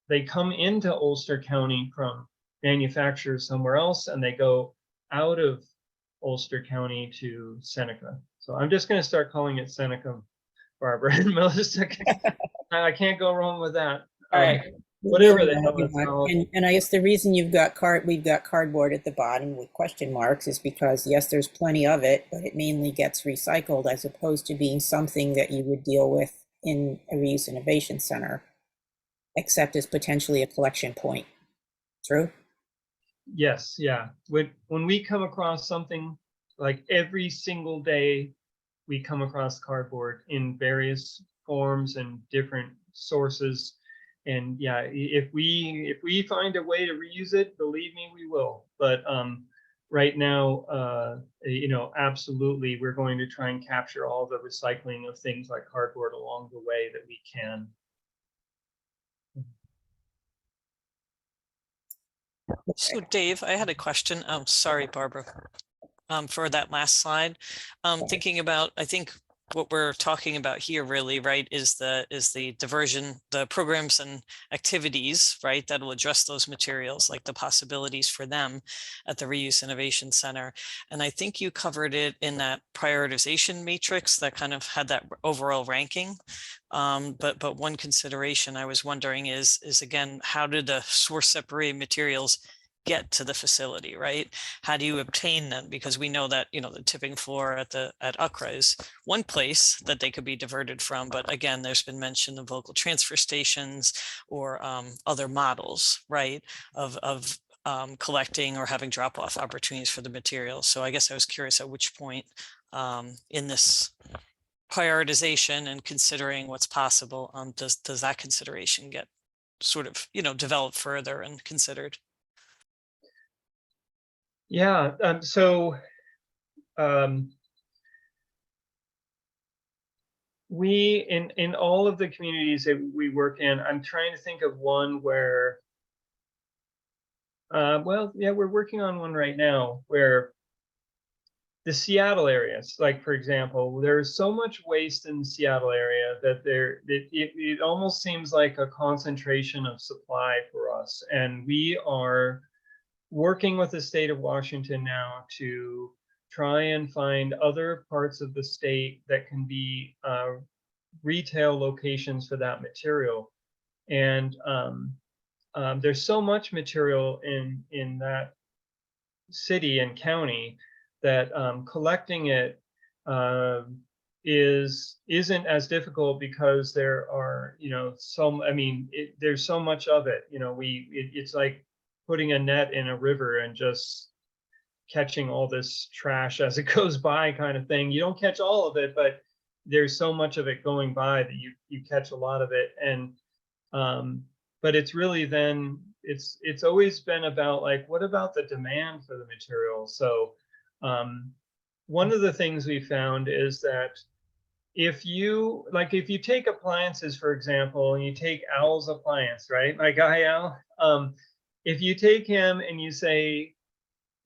They come into Ulster County from manufacturers somewhere else, and they go out of Ulster County to Seneca. So I'm just going to start calling it Seneca, Barbara and Melissa. I can't go wrong with that. All right. Whatever the hell it's called. And I guess the reason we've got cardboard at the bottom with question marks is because, yes, there's plenty of it, but it mainly gets recycled, as opposed to being something that you would deal with in a reuse innovation center, except as potentially a collection point. True? Yes, yeah. When we come across something, like every single day, we come across cardboard in various forms and different sources. And yeah, if we find a way to reuse it, believe me, we will. But right now, absolutely, we're going to try and capture all the recycling of things like cardboard along the way that we can. So Dave, I had a question. Sorry, Barbara, for that last slide. Thinking about, I think what we're talking about here really, right, is the diversion, the programs and activities, right, that will address those materials, like the possibilities for them at the Reuse Innovation Center. And I think you covered it in that prioritization matrix that kind of had that overall ranking. But one consideration I was wondering is again, how did the source separated materials get to the facility, right? How do you obtain them? Because we know that, the tipping floor at UCRA is one place that they could be diverted from. But again, there's been mention of local transfer stations or other models, right, of collecting or having drop-off opportunities for the materials. So I guess I was curious at which point in this prioritization and considering what's possible, does that consideration get sort of, developed further and considered? Yeah, we in all of the communities that we work in, I'm trying to think of one where, well, yeah, we're working on one right now where the Seattle areas, like for example, there's so much waste in the Seattle area that it almost seems like a concentration of supply for us, and we are working with the state of Washington now to try and find other parts of the state that can be retail locations for that material. And there's so much material in that city and county that collecting it isn't as difficult, because there are, there's so much of it. It's like putting a net in a river and just catching all this trash as it goes by, kind of thing. You don't catch all of it, but there's so much of it going by that you catch a lot of it. And but it's really then it's always been about, like, what about the demand for the material? So one of the things we found is that if you take appliances, for example, and you take Al's appliance, right? My guy Al, if you take him and you say,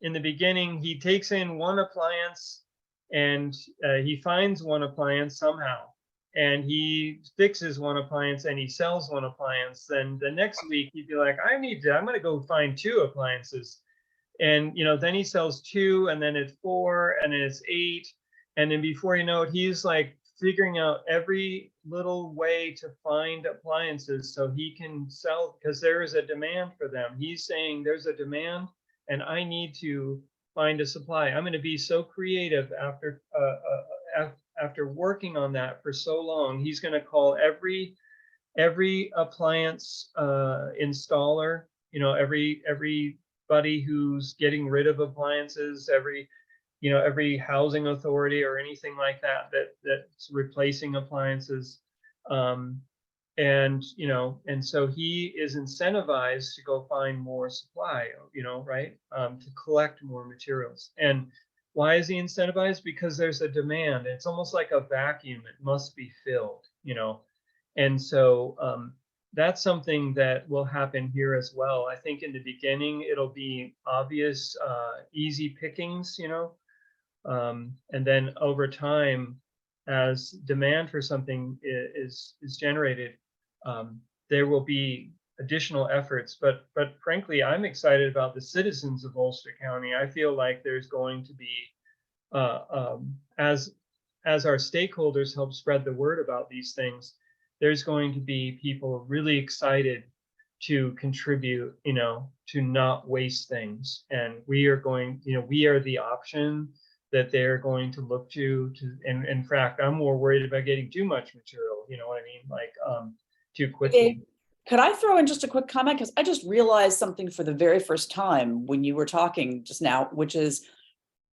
in the beginning, he takes in one appliance and he finds one appliance somehow, and he fixes one appliance and he sells one appliance, then the next week he'd be like, I'm going to go find 2 appliances. And, then he sells 2, and then it's 4, and then it's 8. And then before you know it, he's like figuring out every little way to find appliances so he can sell, because there is a demand for them. He's saying there's a demand and I need to find a supply. I'm going to be so creative after working on that for so long. He's going to call every appliance installer, everybody who's getting rid of appliances, every housing authority or anything like that's replacing appliances. And so he is incentivized to go find more supply, right? To collect more materials. And why is he incentivized? Because there's a demand. It's almost like a vacuum. It must be filled, And so that's something that will happen here as well. I think in the beginning, it'll be obvious, easy pickings, and then over time, as demand for something is generated, there will be additional efforts. But frankly, I'm excited about the citizens of Ulster County. I feel like there's going to be, as our stakeholders help spread the word about these things, there's going to be people really excited to contribute, to not waste things. And we are going, we are the option that they're going to look to, and in fact, I'm more worried about getting too much material, you know what I mean? Like too quickly. Okay. Could I throw in just a quick comment? Because I just realized something for the very first time when you were talking just now, which is,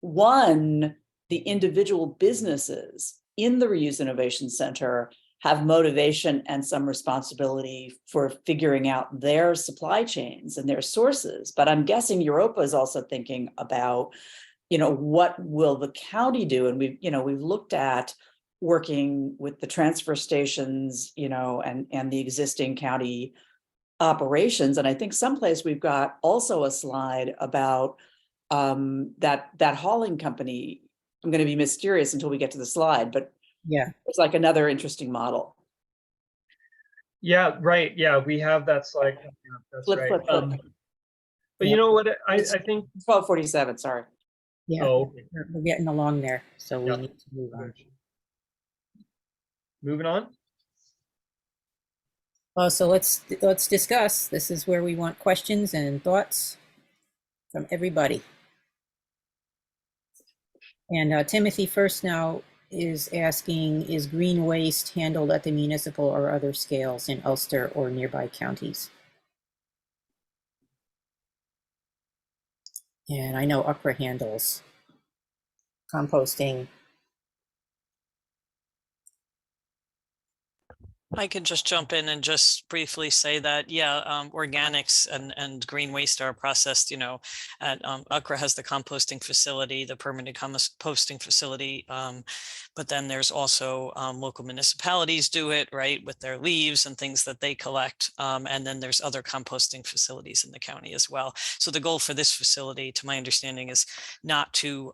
one, the individual businesses in the Reuse Innovation Center have motivation and some responsibility for figuring out their supply chains and their sources. But I'm guessing Europa is also thinking about, what will the county do? And we've looked at working with the transfer stations, and the existing county operations. And I think someplace we've got also a slide about that hauling company. I'm going to be mysterious until we get to the slide, but Yeah. it's like another interesting model. Yeah, right. Yeah, we have that slide. That's Flip, right. flip, flip. But Yeah. you know what? I think. 1247, sorry. Yeah. Oh, okay. We're getting along there, so we Yeah. need to move on. Moving on. Oh, so let's discuss. This is where we want questions and thoughts from everybody. And Timothy first now is asking, is green waste handled at the municipal or other scales in Ulster or nearby counties? And I know UCRA handles composting. I could just jump in and just briefly say that, organics and green waste are processed, at UCRA has the composting facility, the permanent composting facility. But then there's also local municipalities do it, right, with their leaves and things that they collect. And then there's other composting facilities in the county as well. So the goal for this facility, to my understanding, is not to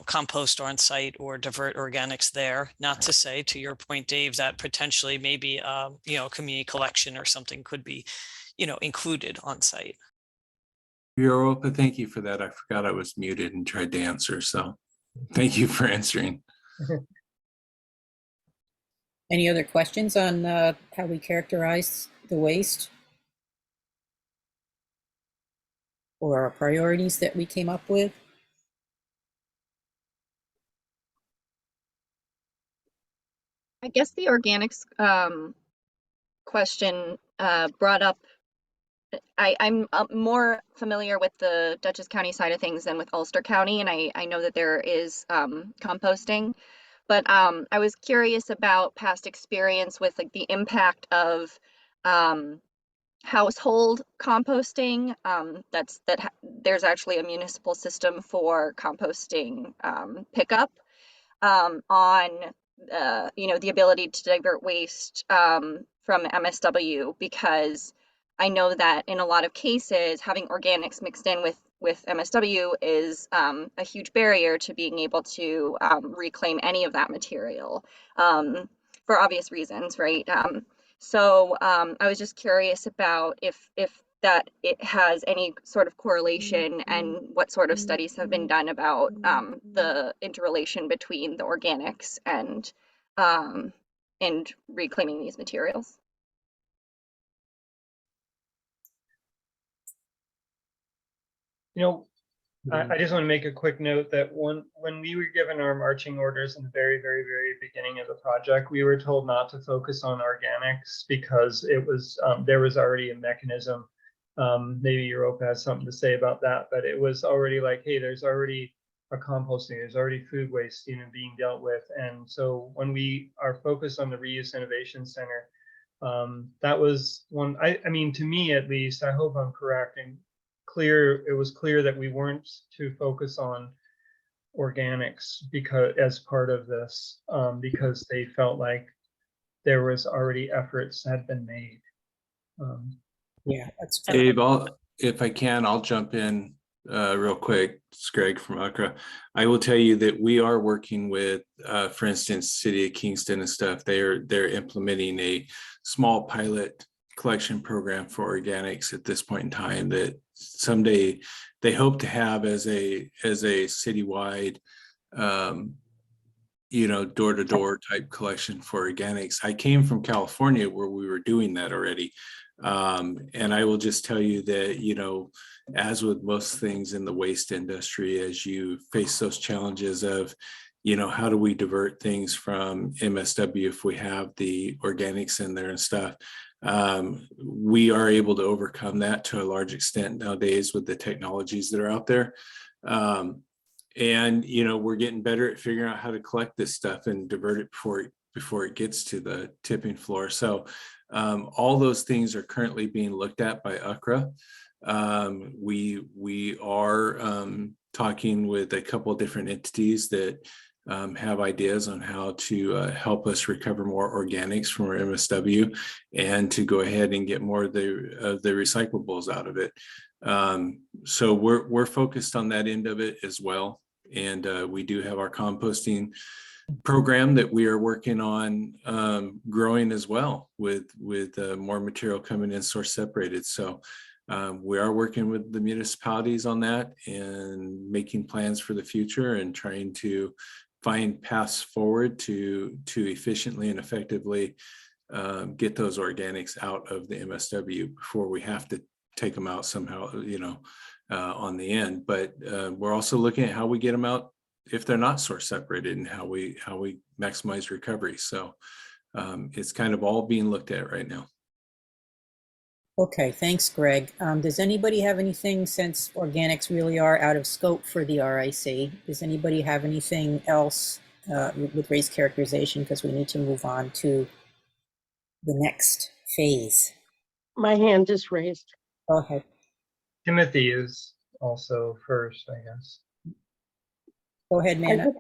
compost on site or divert organics there. Not to say, to your point, Dave, that potentially maybe, community collection or something could be, included on site. Europa, thank you for that. I forgot I was muted and tried to answer. So thank you for answering. Any other questions on how we characterize the waste? Or our priorities that we came up with? I guess the organics question brought up, I'm more familiar with the Dutchess County side of things than with Ulster County, and I know that there is composting, but I was curious about past experience with like the impact of household composting. There's actually a municipal system for composting pickup on you know, the ability to divert waste from MSW, because I know that in a lot of cases, having organics mixed in with MSW is a huge barrier to being able to reclaim any of that material for obvious reasons, right? So I was just curious about if that it has any sort of correlation and what sort of studies have been done about the interrelation between the organics and reclaiming these materials. You know, I just want to make a quick note that when we were given our marching orders in the very, very, very beginning of the project, we were told not to focus on organics because it was there was already a mechanism. Maybe Europa has something to say about that, but it was already like, hey, there's already a composting, there's already food waste, you know, being dealt with. And so when we are focused on the Reuse Innovation Center, that was one. I mean, to me at least, I hope I'm correct, and it was clear that we weren't to focus on organics because as part of this, because they felt like there was already efforts that had been made. Yeah, that's fair. Dave, if I can, I'll jump in real quick. It's Greg from Accra. I will tell you that we are working with, for instance, City of Kingston and stuff. They're implementing a small pilot collection program for organics at this point in time that someday they hope to have as a citywide, you know, door-to-door type collection for organics. I came from California where we were doing that already. And I will just tell you that, you know, as with most things in the waste industry, as you face those challenges of, you know, how do we divert things from MSW if we have the organics in there and stuff, we are able to overcome that to a large extent nowadays with the technologies that are out there. And, you know, we're getting better at figuring out how to collect this stuff and divert it before it gets to the tipping floor. So all those things are currently being looked at by UCRA. We are talking with a couple of different entities that have ideas on how to help us recover more organics from our MSW and to go ahead and get more of the recyclables out of it. So we're focused on that end of it as well. And we do have our composting program that we are working on growing as well with more material coming in source separated. So we are working with the municipalities on that and making plans for the future and trying to find paths forward to efficiently and effectively get those organics out of the MSW before we have to take them out somehow, you know, on the end. But we're also looking at how we get them out if they're not source separated and how we maximize recovery. So it's kind of all being looked at right now. Okay, thanks, Greg. Does anybody have anything, since organics really are out of scope for the RIC? Does anybody have anything else with race characterization? Because we need to move on to the next phase. My hand is raised. Go ahead. Timothy is also first, I guess. Go ahead, Nana.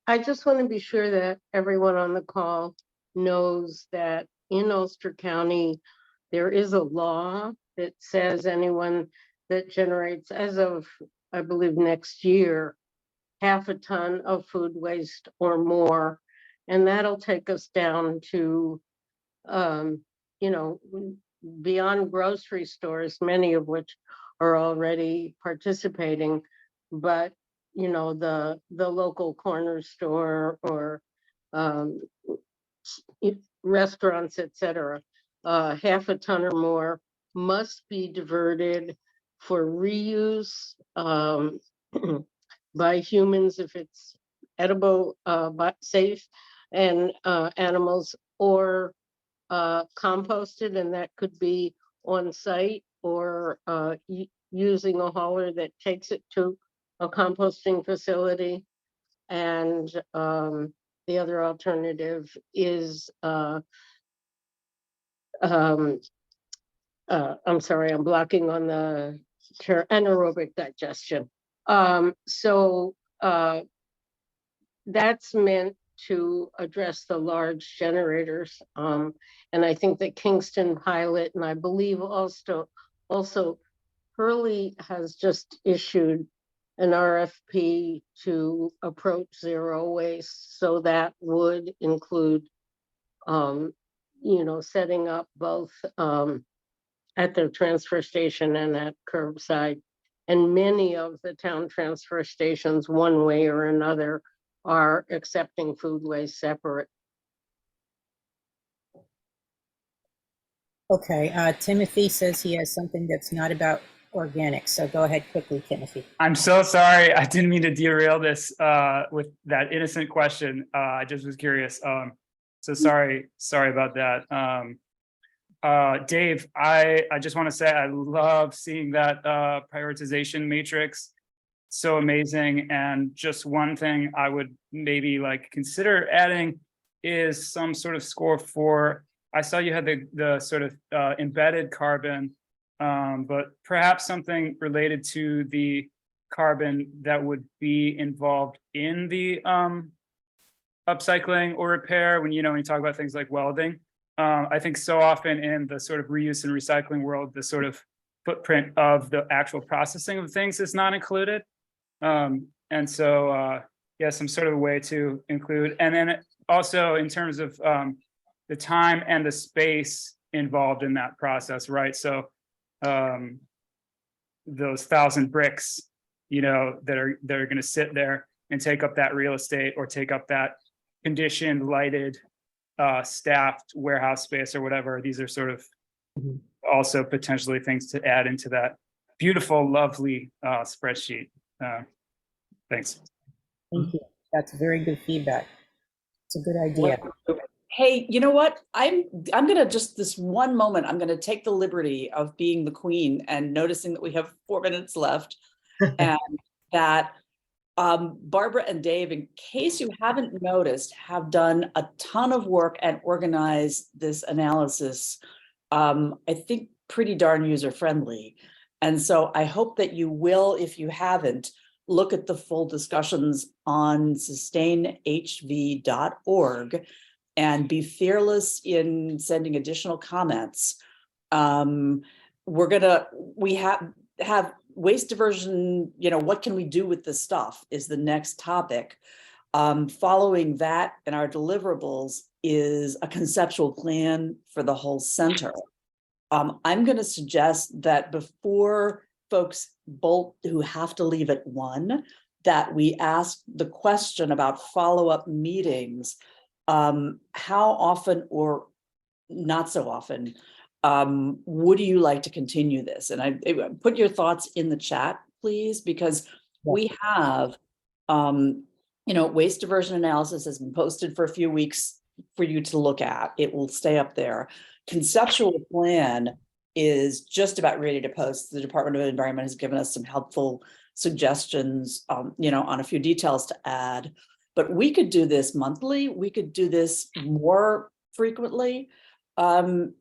I just want to be sure that everyone on the call knows that in Ulster County, there is a law that says anyone that generates, as of, I believe, next year, half a ton of food waste or more, and that'll take us down to, you know, beyond grocery stores, many of which are already participating, but you know, the local corner store or restaurants, etc. Half a ton or more must be diverted for reuse by humans if it's edible, but safe, and animals, or composted, and that could be on site or using a hauler that takes it to a composting facility. And the other alternative is I'm sorry, I'm blocking on the anaerobic digestion. So that's meant to address the large generators. And I think that Kingston pilot, and I believe also Hurley has just issued an RFP to approach zero waste. So that would include, setting up both at the transfer station and at curbside. And many of the town transfer stations, one way or another, are accepting food waste separate. Okay, Timothy says he has something that's not about organic, so go ahead quickly, Timothy. I'm so sorry. I didn't mean to derail this with that innocent question. I just was curious. So sorry about that. Dave, I just want to say I love seeing that prioritization matrix. So amazing. And just one thing I would maybe like consider adding is some sort of score for, I saw you had the sort of embedded carbon, but perhaps something related to the carbon that would be involved in the upcycling or repair when you talk about things like welding. I think so often in the sort of reuse and recycling world, the sort of footprint of the actual processing of things is not included. And so, yeah, some sort of a way to include. And then also in terms of the time and the space involved in that process, right? So those 1,000 bricks, that are going to sit there and take up that real estate or take up that conditioned, lighted, staffed warehouse space or whatever. These are sort of also potentially things to add into that beautiful, lovely spreadsheet. Thanks. Thank you. That's very good feedback. It's a good idea. Hey, you know what? I'm gonna just this one moment, I'm gonna take the liberty of being the queen and noticing that we have 4 minutes left. And that Barbara and Dave, in case you haven't noticed, have done a ton of work and organized this analysis. I think pretty darn user friendly. And so I hope that you will, if you haven't, look at the full discussions on sustainhv.org and be fearless in sending additional comments. We have waste diversion, what can we do with this stuff is the next topic. Following that in our deliverables is a conceptual plan for the whole center. I'm going to suggest that before folks bolt who have to leave at 1, that we ask the question about follow-up meetings. How often or not so often would you like to continue this? And I put your thoughts in the chat, please, because we have, waste diversion analysis has been posted for a few weeks for you to look at. It will stay up there. Conceptual plan is just about ready to post. The Department of Environment has given us some helpful suggestions, on a few details to add. But we could do this monthly. We could do this more frequently in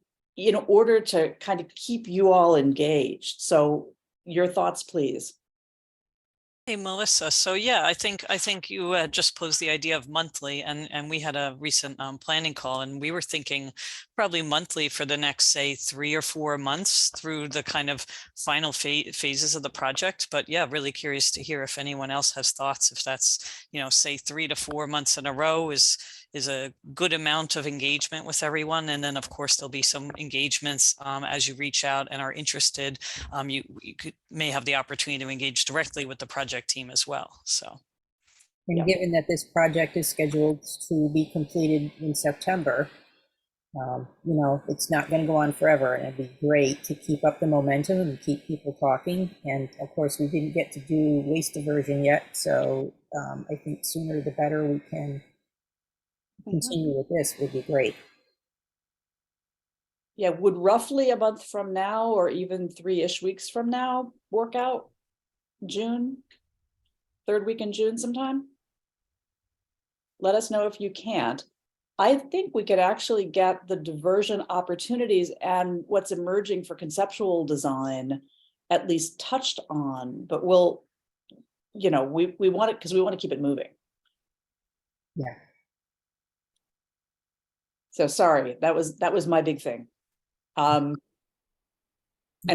order to kind of keep you all engaged. So your thoughts, please. Hey, Melissa. So yeah, I think you just posed the idea of monthly, and we had a recent planning call, and we were thinking probably monthly for the next, say, 3 or 4 months through the kind of final phases of the project. But yeah, really curious to hear if anyone else has thoughts. If that's say 3 to 4 months in a row is a good amount of engagement with everyone. And then of course there'll be some engagements as you reach out and are interested. You may have the opportunity to engage directly with the project team as well. So, And given that this project is scheduled to be completed in September, it's not going to go on forever, and it'd be great to keep up the momentum and keep people talking. And of course, we didn't get to do waste diversion yet, so I think sooner the better we can continue with this would be great. Yeah, would roughly a month from now or even 3-ish weeks from now work out? June, 3rd week in June sometime? Let us know if you can't. I think we could actually get the diversion opportunities and what's emerging for conceptual design at least touched on, but we'll, we want it because we want to keep it moving. Yeah. So sorry, that was my big thing. And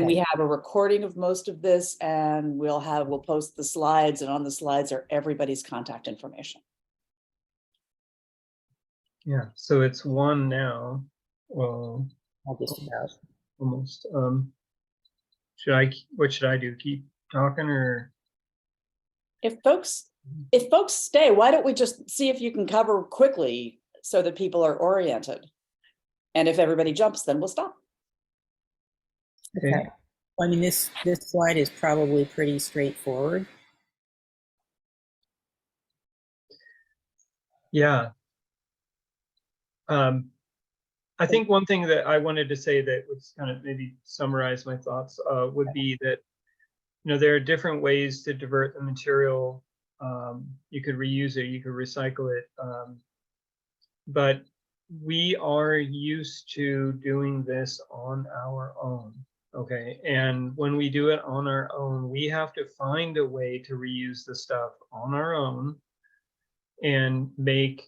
we have a recording of most of this, and we'll post the slides, and on the slides are everybody's contact information. Yeah, so it's one now. Well, Just about. almost. What should I do? Keep talking or? If folks stay, why don't we just see if you can cover quickly so that people are oriented? And if everybody jumps, then we'll stop. Okay. I mean, this slide is probably pretty straightforward. Yeah. I think one thing that I wanted to say that would kind of maybe summarize my thoughts would be that, you know, there are different ways to divert the material. You could reuse it, you could recycle it, but we are used to doing this on our own. Okay, and when we do it on our own, we have to find a way to reuse the stuff on our own and make,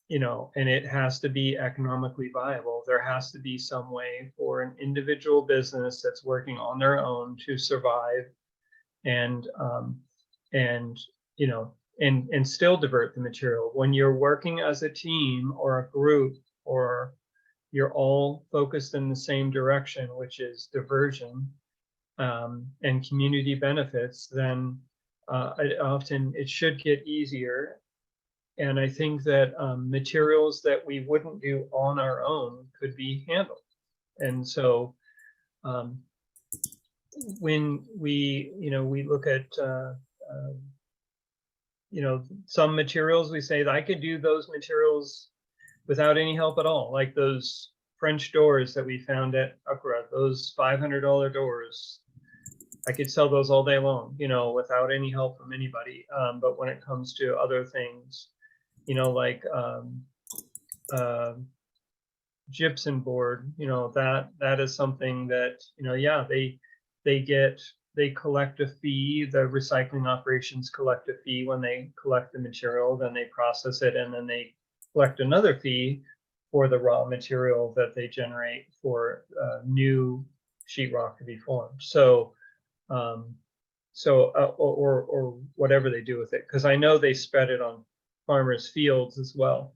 you know, and it has to be economically viable. There has to be some way for an individual business that's working on their own to survive and you know, and still divert the material. When you're working as a team or a group, or you're all focused in the same direction, which is diversion and community benefits, then it should get easier. And I think that materials that we wouldn't do on our own could be handled. And so when we, you know, we look at, you know, some materials, we say that I could do those materials without any help at all, like those French doors that we found at Ukra, those $500 doors. I could sell those all day long, you know, without any help from anybody. But when it comes to other things, you know, like gypsum board, you know, that is something that, you know, yeah, they collect a fee. The recycling operations collect a fee when they collect the material, then they process it, and then they collect another fee for the raw material that they generate for new sheetrock to be formed. So, or whatever they do with it, because I know they spread it on farmers' fields as well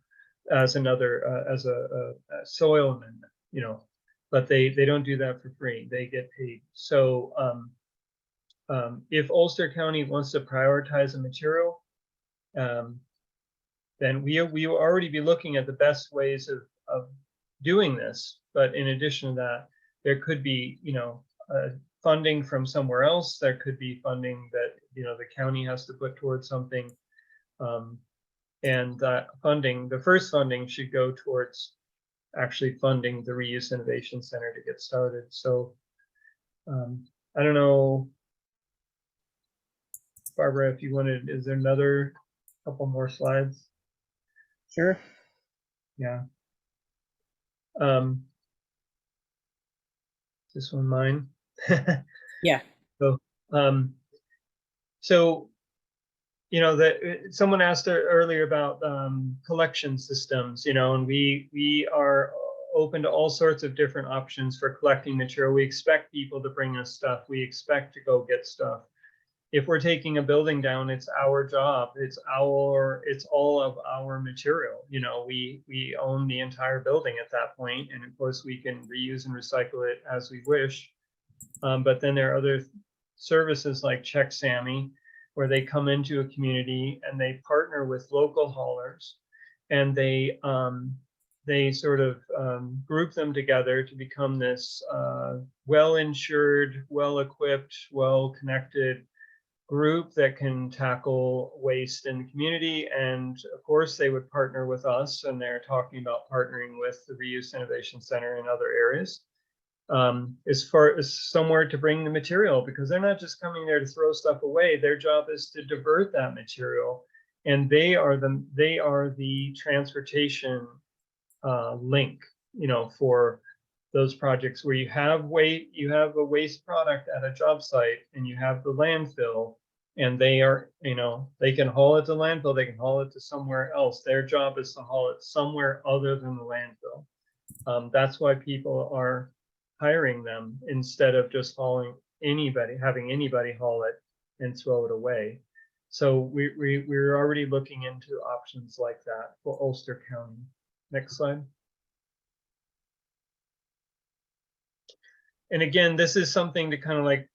as another as a soil amendment, you know, but they don't do that for free. They get paid. So if Ulster County wants to prioritize a material, then we will already be looking at the best ways of doing this. But in addition to that, there could be, you know, funding from somewhere else. There could be funding that, you know, the county has to put towards something. And that funding, the first funding should go towards actually funding the Reuse Innovation Center to get started. So I don't know, Barbara, if you wanted, is there another couple more slides? Sure. Yeah. This one mine? Yeah. So, you know, that someone asked earlier about collection systems, you know, and we are open to all sorts of different options for collecting material. We expect people to bring us stuff. We expect to go get stuff. If we're taking a building down, it's our job. It's all of our material. You know, we own the entire building at that point, and of course we can reuse and recycle it as we wish. But then there are other services like Check Sammy, where they come into a community and they partner with local haulers, and they sort of group them together to become this well-insured, well-equipped, well-connected group that can tackle waste in the community. And of course, they would partner with us, and they're talking about partnering with the Reuse Innovation Center in other areas. As far as somewhere to bring the material, because they're not just coming there to throw stuff away. Their job is to divert that material, and they are the transportation link, you know, for those projects where you have a waste product at a job site and you have the landfill, And they are, they can haul it to landfill, they can haul it to somewhere else. Their job is to haul it somewhere other than the landfill. That's why people are hiring them instead of just having anybody haul it and throw it away. So we're already looking into options like that for Ulster County. Next slide. And again, this is something to kind of like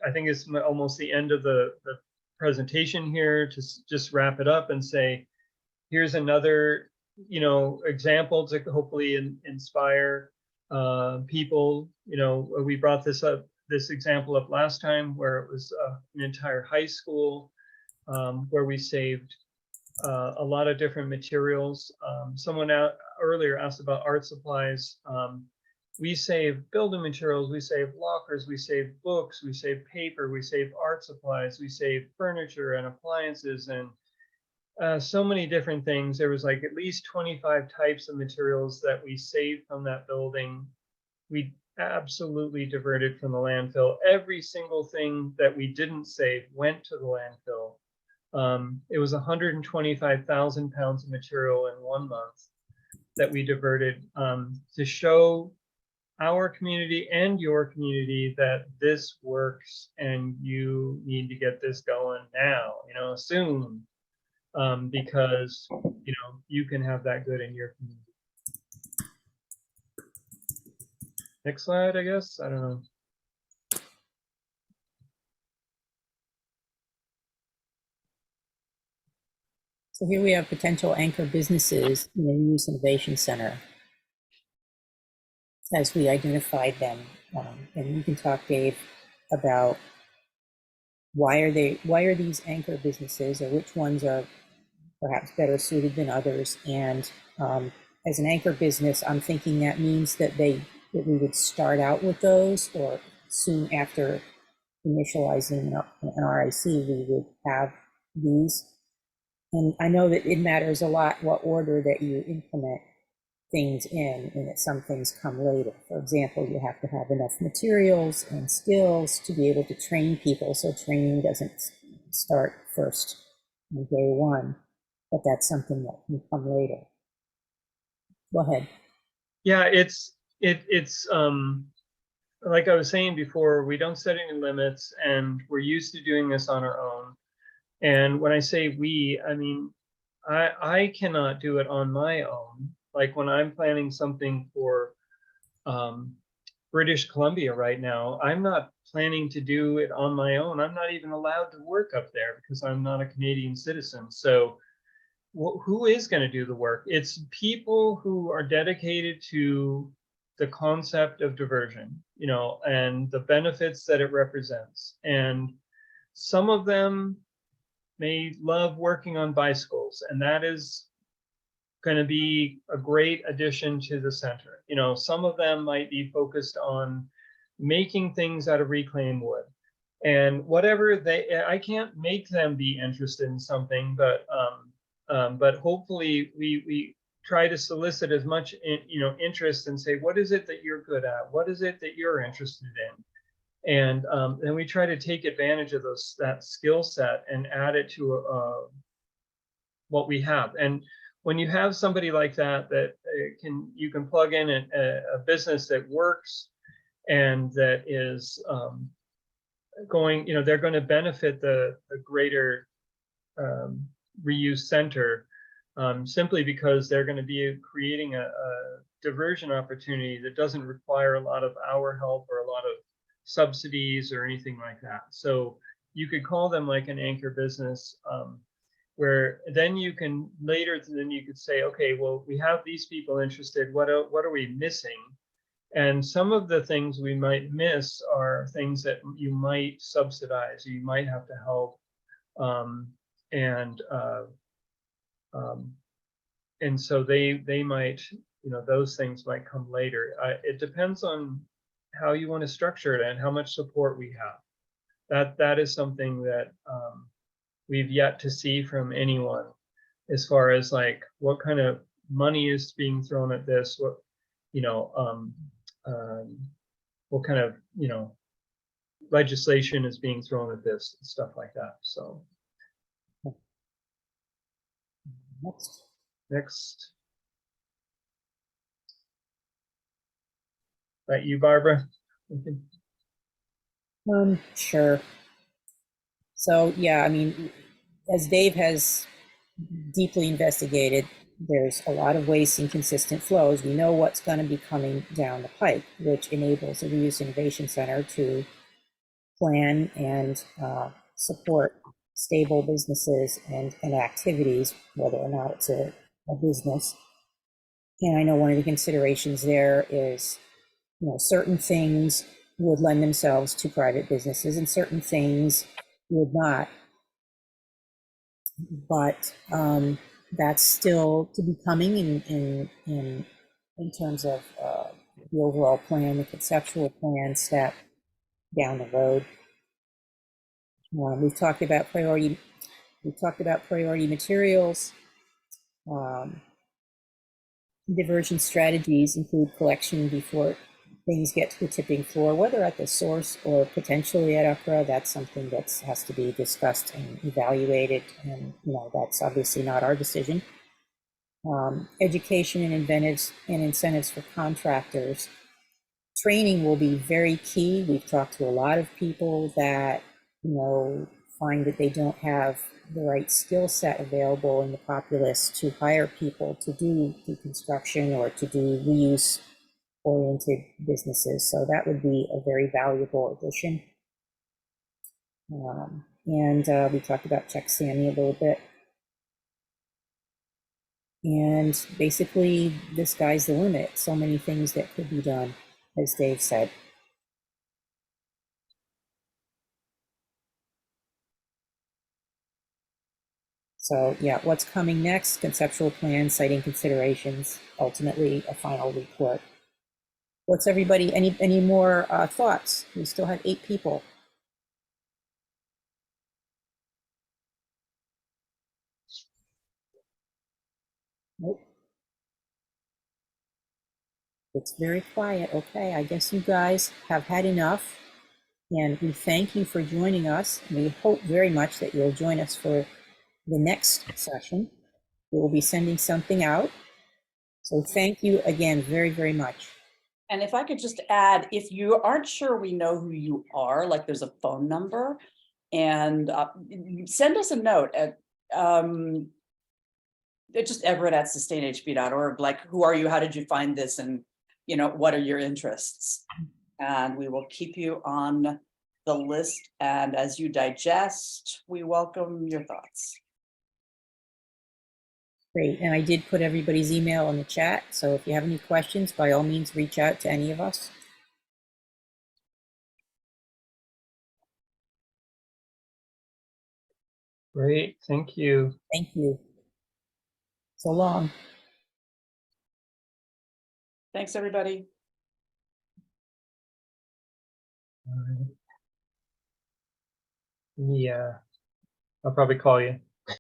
I think it's almost the end of the presentation here, to just wrap it up and say, here's another, example to hopefully inspire people. We brought this example up last time where it was an entire high school where we saved a lot of different materials. Someone earlier asked about art supplies. We save building materials, we save lockers, we save books, we save paper, we save art supplies, we save furniture and appliances, and so many different things. There was like at least 25 types of materials that we saved from that building. We absolutely diverted from the landfill. Every single thing that we didn't save went to the landfill. It was 125,000 pounds of material in 1 month that we diverted to show our community and your community that this works, and you need to get this going now, soon, because you can have that good in your community. Next slide, I guess. I don't know. So here we have potential anchor businesses in the Reuse Innovation Center, as we identified them. And you can talk, Dave, about why are these anchor businesses, or which ones are perhaps better suited than others. And as an anchor business, I'm thinking that means that we would start out with those, or soon after initializing an RIC, we would have these. And I know that it matters a lot what order that you implement things in, and that some things come later. For example, you have to have enough materials and skills to be able to train people, so training doesn't start first on day one, but that's something that can come later. Go ahead. Yeah, it's like I was saying before, we don't set any limits, and we're used to doing this on our own. And when I say we, I mean, I cannot do it on my own. Like when I'm planning something for British Columbia right now, I'm not planning to do it on my own. I'm not even allowed to work up there because I'm not a Canadian citizen. So who is going to do the work? It's people who are dedicated to the concept of diversion, and the benefits that it represents. And some of them may love working on bicycles, and that is going to be a great addition to the center. Some of them might be focused on making things out of reclaimed wood, and whatever I can't make them be interested in something, but hopefully we try to solicit as much interest, and say, what is it that you're good at? What is it that you're interested in? And then we try to take advantage of that skill set and add it to what we have. And when you have somebody like that you can plug in a business that works and that is going, they're going to benefit the greater reuse center, simply because they're going to be creating a diversion opportunity that doesn't require a lot of our help or a lot of subsidies or anything like that. So you could call them like an anchor business, where then you can say, okay, well, we have these people interested. What are we missing? And some of the things we might miss are things that you might subsidize, or you might have to help, and so they might, those things might come later. It depends on how you want to structure it and how much support we have. That is something that we've yet to see from anyone, as far as like what kind of money is being thrown at this, what kind of legislation is being thrown at this and stuff like that. So next. That you, Barbara? Sure. So, yeah, I mean, as Dave has deeply investigated, there's a lot of waste and consistent flows. We know what's going to be coming down the pipe, which enables the Reuse Innovation Center to plan and support stable businesses and activities, whether or not it's a business. And I know one of the considerations there is, certain things would lend themselves to private businesses and certain things would not. But that's still to be coming in terms of the overall plan, the conceptual plan step down the road. We've talked about priority materials. Diversion strategies include collection before things get to the tipping floor, whether at the source or potentially at UCRA. That's something that has to be discussed and evaluated, and that's obviously not our decision. Education and incentives for contractors. Training will be very key. We've talked to a lot of people that find that they don't have the right skill set available in the populace to hire people to do construction or to do reuse oriented businesses. So that would be a very valuable addition. And we talked about Check Sammy a little bit. And basically, the sky's the limit. So many things that could be done, as Dave said. So yeah, what's coming next? Conceptual plan, citing considerations, ultimately a final report. What's everybody, any more thoughts? We still have 8 people. Nope. It's very quiet. Okay, I guess you guys have had enough. And we thank you for joining us. We hope very much that you'll join us for the next session. We will be sending something out. So thank you again very, very much. And if I could just add, if you aren't sure we know who you are, like there's a phone number, and send us a note at just everett@sustainhb.org, like, who are you, how did you find this, and what are your interests? And we will keep you on the list, and as you digest, we welcome your thoughts. Great, and I did put everybody's email in the chat, so if you have any questions, by all means, reach out to any of us. Great, thank you. Thank you. So long. Thanks, everybody. Yeah, I'll probably call you.